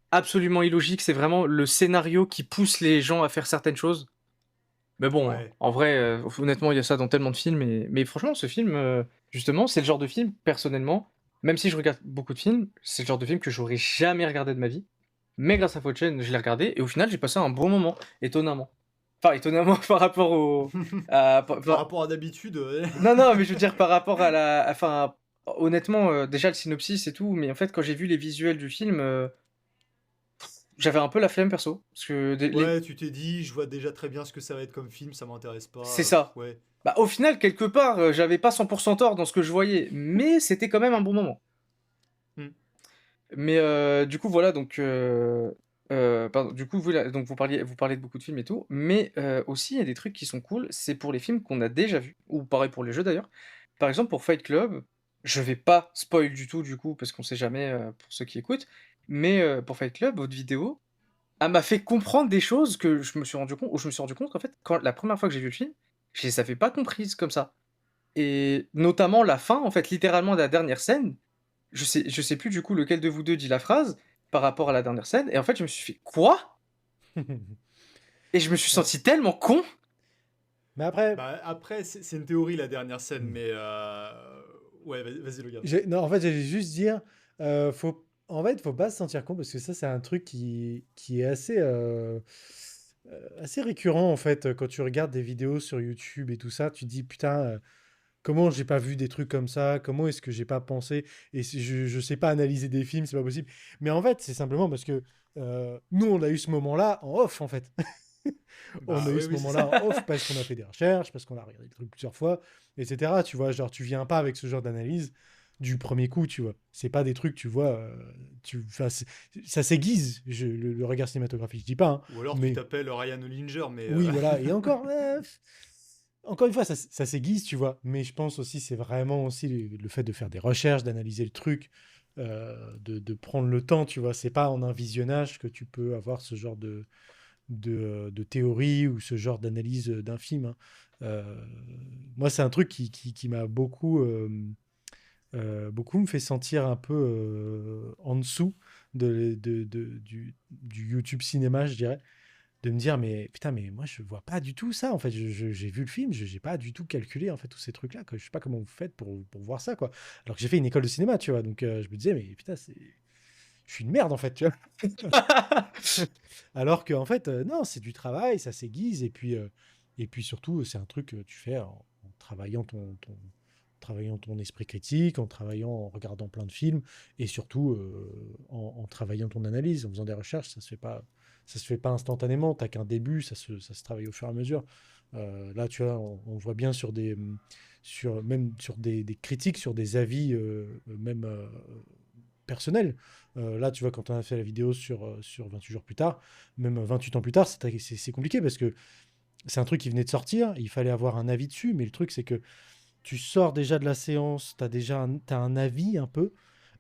absolument illogique. C'est vraiment le scénario qui pousse les gens à faire certaines choses. Mais bon, Ouais. en vrai, honnêtement, il y a ça dans tellement de films. Mais franchement, ce film, justement, c'est le genre de film, personnellement, même si je regarde beaucoup de films, c'est le genre de film que j'aurais jamais regardé de ma vie. Mais grâce à votre chaîne, je l'ai regardé. Et au final, j'ai passé un bon moment, étonnamment. Enfin, étonnamment par rapport au... Par rapport à d'habitude, Non, non, mais je veux dire par rapport à la... Enfin, honnêtement, déjà le synopsis et tout, mais en fait, quand j'ai vu les visuels du film, j'avais un peu la flemme perso. Parce que ouais, tu t'es dit, je vois déjà très bien ce que ça va être comme film, ça m'intéresse c'est pas. ça. Ouais. Bah, au final, quelque part, j'avais pas 100% tort dans ce que je voyais, mais c'était quand même un bon moment. Hmm. Mais du coup, voilà, donc... pardon, du coup, donc vous parlez de beaucoup de films et tout, mais aussi, il y a des trucs qui sont cool, c'est pour les films qu'on a déjà vus, ou pareil pour les jeux d'ailleurs. Par exemple, pour Fight Club, je vais pas spoil du tout, du coup, parce qu'on sait jamais pour ceux qui écoutent, mais pour Fight Club, votre vidéo, elle m'a fait comprendre des choses que je me suis rendu compte, où je me suis rendu compte qu'en fait, quand la première fois que j'ai vu le film, je les avais pas comprises comme ça. Et notamment la fin, en fait, littéralement la dernière scène. Je sais plus du coup lequel de vous deux dit la phrase par rapport à la dernière scène. Et en fait, je me suis fait quoi? Et je me suis Ouais. senti tellement con. Mais après, Bah, après, c'est une théorie la dernière scène, hmm. mais ouais, vas-y, Logan. Non, en fait, j'allais juste dire, en fait, faut pas se sentir con parce que ça, c'est un truc qui est assez récurrent en fait. Quand tu regardes des vidéos sur YouTube et tout ça, tu te dis putain, comment j'ai pas vu des trucs comme ça? Comment est-ce que j'ai pas pensé? Et je sais pas analyser des films, c'est pas possible. Mais en fait, c'est simplement parce que nous, on a eu ce moment-là en off en fait. On a Bah eu oui, ce oui, c'est ça. moment-là en off parce qu'on a fait des recherches, parce qu'on a regardé le truc plusieurs fois, etc. Tu vois, genre, tu viens pas avec ce genre d'analyse du premier coup, tu vois. C'est pas des trucs, tu vois, enfin, ça s'aiguise, le regard cinématographique, je dis pas, hein, Ou alors tu mais t'appelles Ryan Olinger, mais oui, voilà. Et encore, encore une fois, ça s'aiguise, tu vois. Mais je pense aussi, c'est vraiment aussi le fait de faire des recherches, d'analyser le truc, de prendre le temps, tu vois. C'est pas en un visionnage que tu peux avoir ce genre de théorie ou ce genre d'analyse d'un film, hein. Euh, Moi, c'est un truc qui m'a beaucoup me fait sentir un peu en dessous du YouTube cinéma, je dirais, de me dire, mais putain, mais moi, je vois pas du tout ça, en fait. J'ai vu le film, je n'ai pas du tout calculé, en fait, tous ces trucs-là, que je sais pas comment vous faites pour voir ça, quoi. Alors que j'ai fait une école de cinéma, tu vois, donc je me disais, mais putain, je suis une merde, en fait, tu vois. Alors que en fait, non, c'est du travail, ça s'aiguise et puis surtout, c'est un truc que tu fais en travaillant travaillant ton esprit critique, en travaillant, en regardant plein de films et surtout, en travaillant ton analyse, en faisant des recherches. Ça se fait pas instantanément, tu qu'un début, ça se travaille au fur et à mesure. Là, tu vois, on voit bien même sur des critiques, sur des avis, même, personnel. Là, tu vois, quand on a fait la vidéo sur 28 jours plus tard, même 28 ans plus tard, c'est compliqué parce que c'est un truc qui venait de sortir, il fallait avoir un avis dessus, mais le truc, c'est que tu sors déjà de la séance, t'as un avis un peu,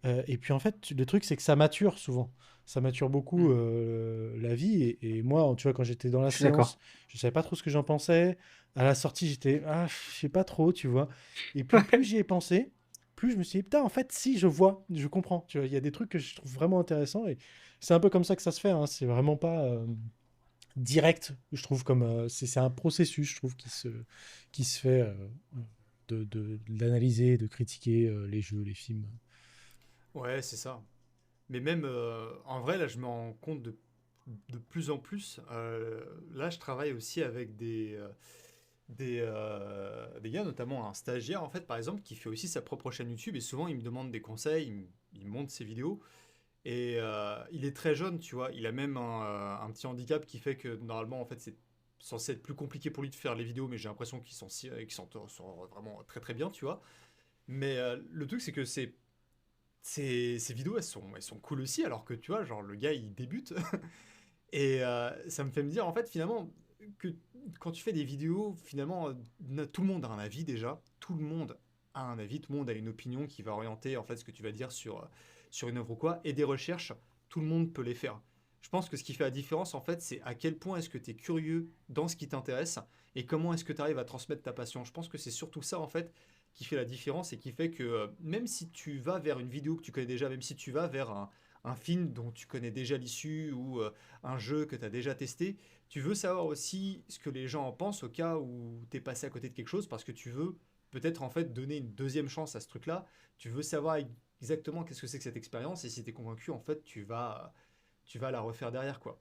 et puis en fait, le truc, c'est que ça mature souvent. Ça mature beaucoup Hmm. la vie, et moi, tu vois, quand j'étais dans la Je suis d'accord. séance, je savais pas trop ce que j'en pensais. À la sortie, j'étais, ah, je sais pas trop, tu vois. Et puis, plus j'y ai pensé, plus je me suis dit, putain, en fait, si, je vois, je comprends. Tu vois, il y a des trucs que je trouve vraiment intéressants, et c'est un peu comme ça que ça se fait, hein. C'est vraiment pas direct, je trouve, comme c'est un processus, je trouve, qui se fait d'analyser, de critiquer les jeux, les films. Ouais, c'est ça. Mais même en vrai, là, je me rends compte de plus en plus. Là, je travaille aussi avec des gars, notamment un stagiaire, en fait, par exemple, qui fait aussi sa propre chaîne YouTube. Et souvent, il me demande des conseils, il me montre ses vidéos. Et il est très jeune, tu vois. Il a même un petit handicap qui fait que normalement, en fait, c'est censé être plus compliqué pour lui de faire les vidéos, mais j'ai l'impression qu'il s'en sort vraiment très très bien, tu vois. Mais le truc, c'est que ces vidéos, elles sont cool aussi, alors que tu vois, genre le gars, il débute. Et ça me fait me dire, en fait, finalement, que quand tu fais des vidéos, finalement, tout le monde a un avis déjà. Tout le monde a un avis, tout le monde a une opinion qui va orienter, en fait, ce que tu vas dire sur une œuvre ou quoi. Et des recherches, tout le monde peut les faire. Je pense que ce qui fait la différence, en fait, c'est à quel point est-ce que tu es curieux dans ce qui t'intéresse et comment est-ce que tu arrives à transmettre ta passion. Je pense que c'est surtout ça, en fait, qui fait la différence et qui fait que même si tu vas vers une vidéo que tu connais déjà, même si tu vas vers un film dont tu connais déjà l'issue ou un jeu que tu as déjà testé, tu veux savoir aussi ce que les gens en pensent au cas où tu es passé à côté de quelque chose parce que tu veux peut-être en fait donner une deuxième chance à ce truc-là. Tu veux savoir exactement qu'est-ce que c'est que cette expérience et si tu es convaincu, en fait, tu vas la refaire derrière, quoi.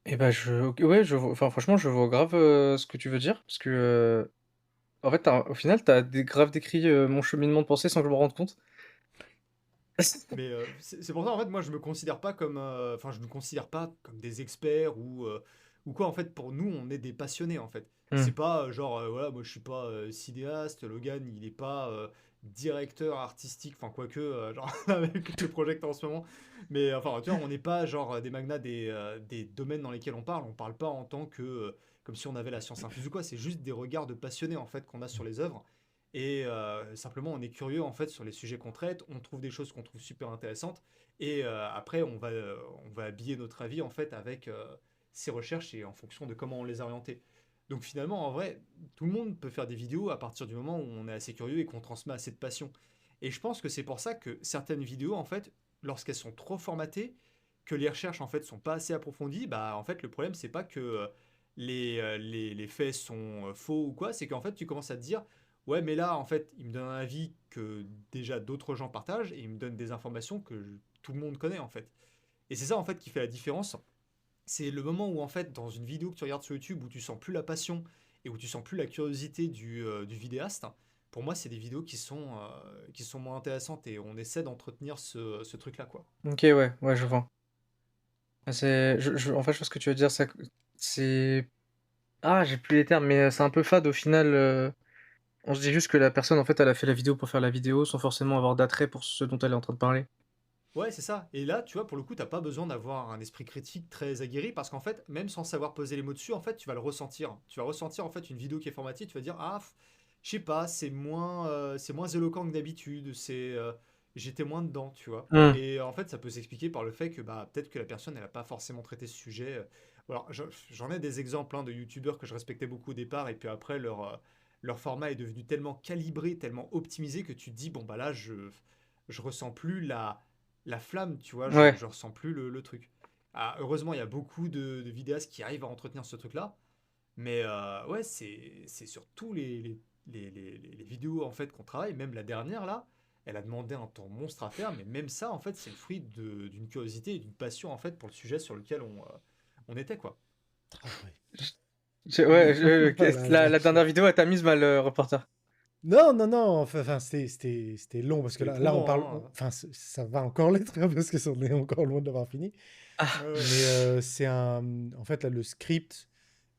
Et bah ouais, enfin franchement, je vois grave ce que tu veux dire, parce que en fait, au final, grave décrit mon cheminement de pensée sans que je me rende compte. Mais c'est pour ça, en fait, moi, je me considère pas comme, enfin, je me considère pas comme des experts ou quoi. En fait, pour nous, on est des passionnés, en fait. Hmm. C'est pas genre, voilà, moi, je suis pas cinéaste. Logan, il est pas directeur artistique, enfin, quoique, genre, avec le projecteur en ce moment. Mais enfin, tu vois, on n'est pas genre des magnats des domaines dans lesquels on parle. On parle pas en tant que, comme si on avait la science infuse ou quoi. C'est juste des regards de passionnés, en fait, qu'on a sur les œuvres. et simplement on est curieux en fait sur les sujets qu'on traite, on trouve des choses qu'on trouve super intéressantes et après on va habiller notre avis en fait avec ces recherches et en fonction de comment on les a orientées. Donc finalement en vrai, tout le monde peut faire des vidéos à partir du moment où on est assez curieux et qu'on transmet assez de passion. Et je pense que c'est pour ça que certaines vidéos en fait, lorsqu'elles sont trop formatées, que les recherches en fait sont pas assez approfondies, bah en fait le problème c'est pas que les faits sont faux ou quoi, c'est qu'en fait tu commences à te dire ouais mais là en fait il me donne un avis que déjà d'autres gens partagent et il me donne des informations que tout le monde connaît en fait. Et c'est ça en fait qui fait la différence. C'est le moment où en fait dans une vidéo que tu regardes sur YouTube où tu sens plus la passion et où tu sens plus la curiosité du vidéaste. Pour moi c'est des vidéos qui sont moins intéressantes et on essaie d'entretenir ce truc là quoi. Ok, ouais, ouais, je vois. En fait, je vois ce que tu veux dire. C'est. Ah, j'ai plus les termes, mais c'est un peu fade au final. On se dit juste que la personne, en fait, elle a fait la vidéo pour faire la vidéo sans forcément avoir d'attrait pour ce dont elle est en train de parler. Ouais, c'est ça. Et là, tu vois, pour le coup, t'as pas besoin d'avoir un esprit critique très aguerri parce qu'en fait, même sans savoir poser les mots dessus, en fait, tu vas le ressentir. Tu vas ressentir en fait une vidéo qui est formatée, tu vas dire ah, je sais pas, c'est moins éloquent que d'habitude, j'étais moins dedans, tu vois. Hmm. Et en fait, ça peut s'expliquer par le fait que bah peut-être que la personne, elle a pas forcément traité ce sujet. Alors, j'en ai des exemples hein, de youtubeurs que je respectais beaucoup au départ et puis après leur format est devenu tellement calibré, tellement optimisé que tu te dis bon bah là, je ressens plus la flamme, tu vois, Ouais. je ressens plus le truc. Ah, heureusement, il y a beaucoup de vidéastes qui arrivent à entretenir ce truc-là, mais ouais, c'est sur tous les vidéos en fait qu'on travaille, même la dernière là, elle a demandé un temps monstre à faire, mais même ça en fait, c'est le fruit d'une curiosité et d'une passion en fait pour le sujet sur lequel on était quoi. Ah ouais. Ouais, Oh là la là. dernière vidéo, elle t'a mise mal, reporter. Non, non, non, enfin, c'était long parce que C'était là on parle, éprouvant, hein. enfin, ça va encore l'être hein, parce que on est encore loin d'avoir fini. Ah, Ouais, ouais. Mais en fait, là, le script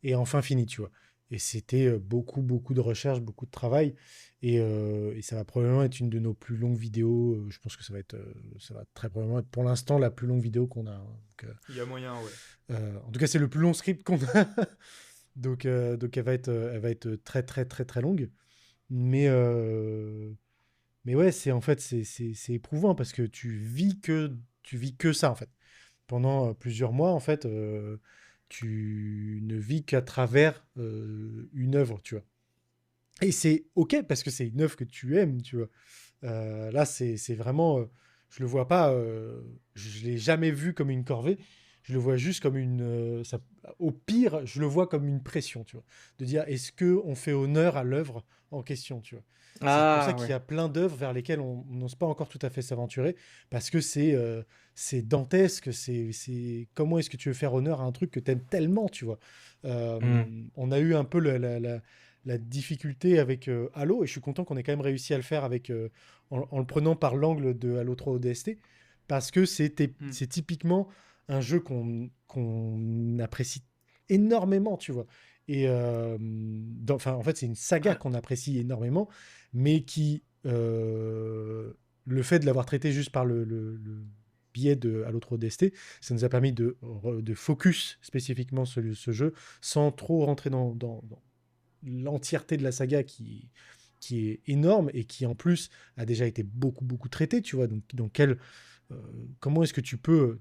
est enfin fini, tu vois. Et c'était beaucoup, beaucoup de recherche, beaucoup de travail. Et ça va probablement être une de nos plus longues vidéos. Je pense que ça va très probablement être pour l'instant la plus longue vidéo qu'on a, hein. Il y a moyen, ouais. En tout cas, c'est le plus long script qu'on a. Donc elle va être très, très, très, très longue. Mais, euh, mais ouais, c'est en fait, c'est éprouvant parce que tu vis que ça, en fait. Pendant plusieurs mois, en fait, tu ne vis qu'à travers une œuvre, tu vois. Et c'est OK parce que c'est une œuvre que tu aimes, tu vois. Là, c'est vraiment, je le vois pas, je l'ai jamais vu comme une corvée. Je le vois juste comme au pire, je le vois comme une pression, tu vois. De dire, est-ce que on fait honneur à l'œuvre en question, tu vois. C'est pour ça ah, qu'il y ouais. a plein d'œuvres vers lesquelles on n'ose pas encore tout à fait s'aventurer, parce que c'est dantesque, comment est-ce que tu veux faire honneur à un truc que tu aimes tellement, tu vois. Hmm. On a eu un peu la difficulté avec Halo, et je suis content qu'on ait quand même réussi à le faire en le prenant par l'angle de Halo 3 ODST, parce que Hmm. c'est typiquement un jeu qu'on apprécie énormément, tu vois. Enfin, en fait, c'est une saga qu'on apprécie énormément, mais le fait de l'avoir traité juste par le biais de Halo 3 ODST, ça nous a permis de focus spécifiquement ce jeu sans trop rentrer dans l'entièreté de la saga qui est énorme et qui en plus a déjà été beaucoup beaucoup traité, tu vois. Donc comment est-ce que tu peux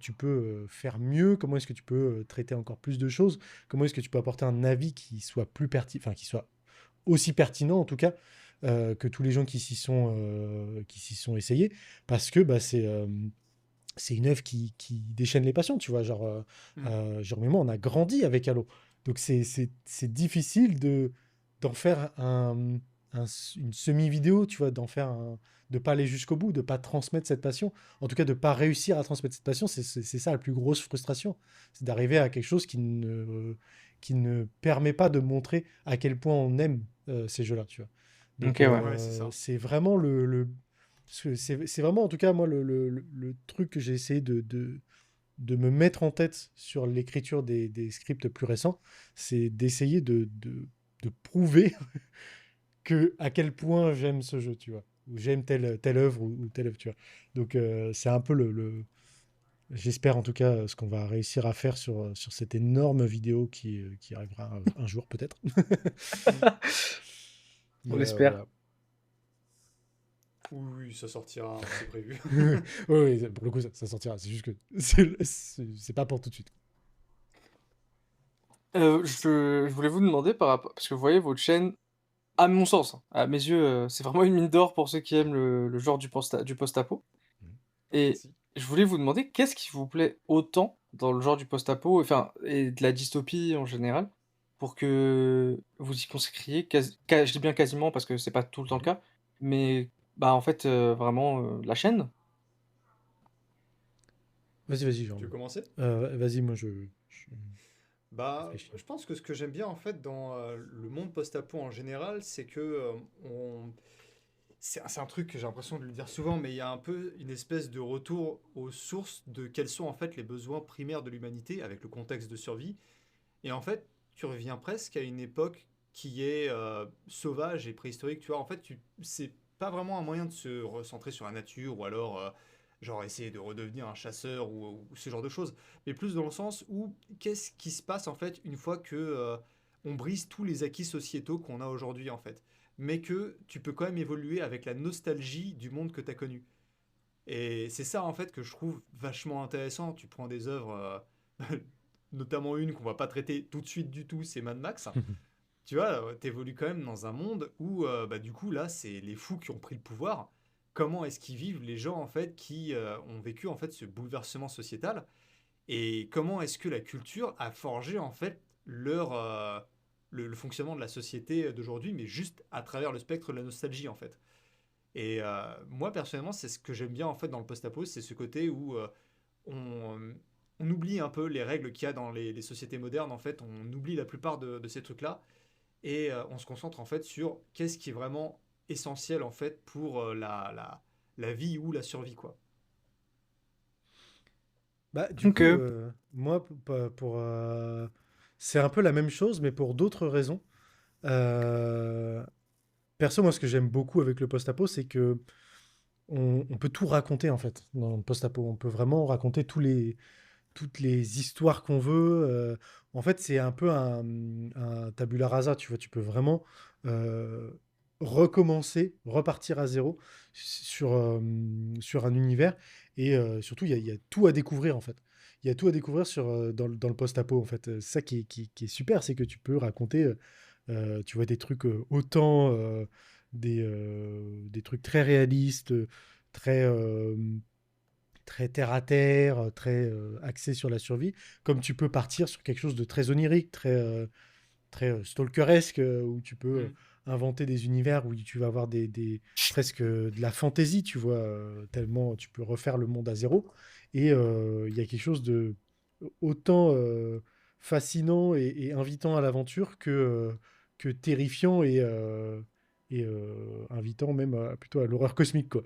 faire mieux? Comment est-ce que tu peux traiter encore plus de choses? Comment est-ce que tu peux apporter un avis qui soit plus pertinent, enfin qui soit aussi pertinent en tout cas que tous les gens qui s'y sont essayés? Parce que bah, c'est une œuvre qui déchaîne les passions, tu vois. Hmm. Genre, mais moi, on a grandi avec Halo. Donc, c'est difficile d'en faire une semi-vidéo, tu vois, de pas aller jusqu'au bout, de pas transmettre cette passion. En tout cas, de pas réussir à transmettre cette passion, c'est ça la plus grosse frustration. C'est d'arriver à quelque chose qui ne permet pas de montrer à quel point on aime ces jeux-là, tu vois. Ok, Donc, ouais. Ouais, c'est ça. c'est vraiment c'est vraiment, en tout cas, moi, le truc que j'ai essayé de me mettre en tête sur l'écriture des scripts plus récents, c'est d'essayer de prouver à quel point j'aime ce jeu, tu vois, ou j'aime telle œuvre ou telle œuvre, tu vois. Donc, c'est un peu j'espère en tout cas ce qu'on va réussir à faire sur cette énorme vidéo qui arrivera un jour peut-être. On Mais l'espère. voilà. Oui, ça sortira, c'est prévu. Oui, pour le coup, ça sortira. C'est juste que c'est pas pour tout de suite. Je voulais vous demander par rapport, parce que vous voyez votre chaîne, à mon sens, hein, à mes yeux, c'est vraiment une mine d'or pour ceux qui aiment le genre du post-apo. Et Merci. je voulais vous demander qu'est-ce qui vous plaît autant dans le genre du post-apo, enfin, et de la dystopie en général, pour que vous y consacriez, je dis bien quasiment parce que c'est pas tout le temps le cas, mais bah en fait vraiment la chaîne. Vas-y, genre. Tu veux commencer? Vas-y, moi je Bah, réfléchis. je pense que ce que j'aime bien en fait dans le monde post-apo en général, c'est que on... c'est un truc que j'ai l'impression de le dire souvent, mais il y a un peu une espèce de retour aux sources de quels sont en fait les besoins primaires de l'humanité avec le contexte de survie. Et en fait, tu reviens presque à une époque qui est sauvage et préhistorique. Tu vois, en fait, c'est pas vraiment un moyen de se recentrer sur la nature ou alors genre essayer de redevenir un chasseur ou ce genre de choses, mais plus dans le sens où qu'est-ce qui se passe en fait une fois que on brise tous les acquis sociétaux qu'on a aujourd'hui en fait, mais que tu peux quand même évoluer avec la nostalgie du monde que tu as connu. Et c'est ça en fait que je trouve vachement intéressant. Tu prends des œuvres, notamment une qu'on va pas traiter tout de suite du tout, c'est Mad Max. Tu vois, t'évolues quand même dans un monde où, bah, du coup, là, c'est les fous qui ont pris le pouvoir. Comment est-ce qu'ils vivent les gens, en fait, qui ont vécu, en fait, ce bouleversement sociétal? Et comment est-ce que la culture a forgé, en fait, le fonctionnement de la société d'aujourd'hui, mais juste à travers le spectre de la nostalgie, en fait. Et moi, personnellement, c'est ce que j'aime bien, en fait, dans le post-apo, c'est ce côté où on, on oublie un peu les règles qu'il y a dans les sociétés modernes, en fait. On oublie la plupart de ces trucs-là et on se concentre en fait sur qu'est-ce qui est vraiment essentiel en fait pour la vie ou la survie quoi. Bah, du Ok. coup, moi, c'est un peu la même chose, mais pour d'autres raisons. Euh, Perso, moi, ce que j'aime beaucoup avec le post-apo, c'est que on peut tout raconter, en fait, dans le post-apo. On peut vraiment raconter toutes les histoires qu'on veut. En fait, c'est un peu un tabula rasa, tu vois. Tu peux vraiment euh, recommencer, repartir à zéro sur un univers. Et surtout, il y a tout à découvrir, en fait. Il y a tout à découvrir dans le post-apo, en fait. C'est ça qui est super, c'est que tu peux raconter, tu vois, des trucs autant des trucs très réalistes, très, très terre à terre, très axé sur la survie, comme tu peux partir sur quelque chose de très onirique, très stalkeresque, où tu peux Mm. inventer des univers où tu vas avoir presque de la fantaisie, tu vois, tellement tu peux refaire le monde à zéro. Et il y a quelque chose de autant fascinant et invitant à l'aventure que terrifiant et invitant même plutôt à l'horreur cosmique, quoi.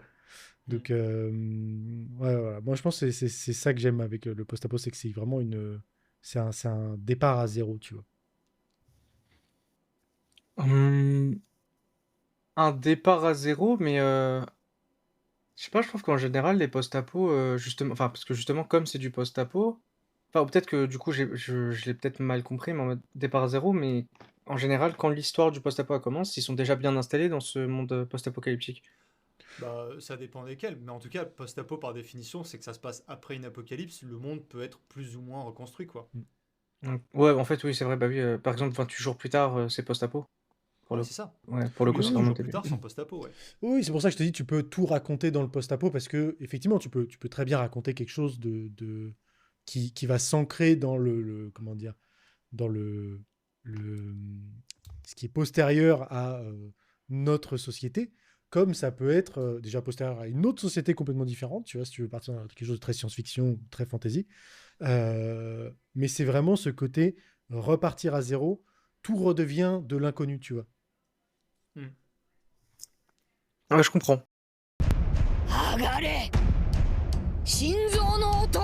Mm. Donc, ouais, voilà. Moi, je pense que c'est ça que j'aime avec le post-apo, c'est que c'est vraiment c'est un départ à zéro, tu vois. Hum, un départ à zéro, mais je sais pas, je trouve qu'en général, les post-apo, justement, enfin, parce que justement, comme c'est du post-apo, enfin, ou peut-être que du coup, je l'ai peut-être mal compris, mais en mode départ à zéro, mais en général, quand l'histoire du post-apo elle commence, ils sont déjà bien installés dans ce monde post-apocalyptique. Bah ça dépend desquels, mais en tout cas post-apo par définition c'est que ça se passe après une apocalypse, le monde peut être plus ou moins reconstruit quoi. Ouais, en fait, oui, c'est vrai, bah oui, par exemple, 28 jours plus tard, c'est post-apo, pour Ouais le c'est ça. ouais, pour le coup, Et c'est 28 vraiment le jours plus début. tard sans post-apo ouais. Oui, c'est pour ça que je te dis, tu peux tout raconter dans le post-apo parce que effectivement, tu peux très bien raconter quelque chose qui va s'ancrer dans comment dire, dans le ce qui est postérieur à notre société, comme ça peut être déjà postérieur à une autre société complètement différente, tu vois, si tu veux partir dans quelque chose de très science-fiction, très fantasy. Mais c'est vraiment ce côté repartir à zéro, tout redevient de l'inconnu, tu vois. Mm. Ouais, je comprends. 上がれ心臓の音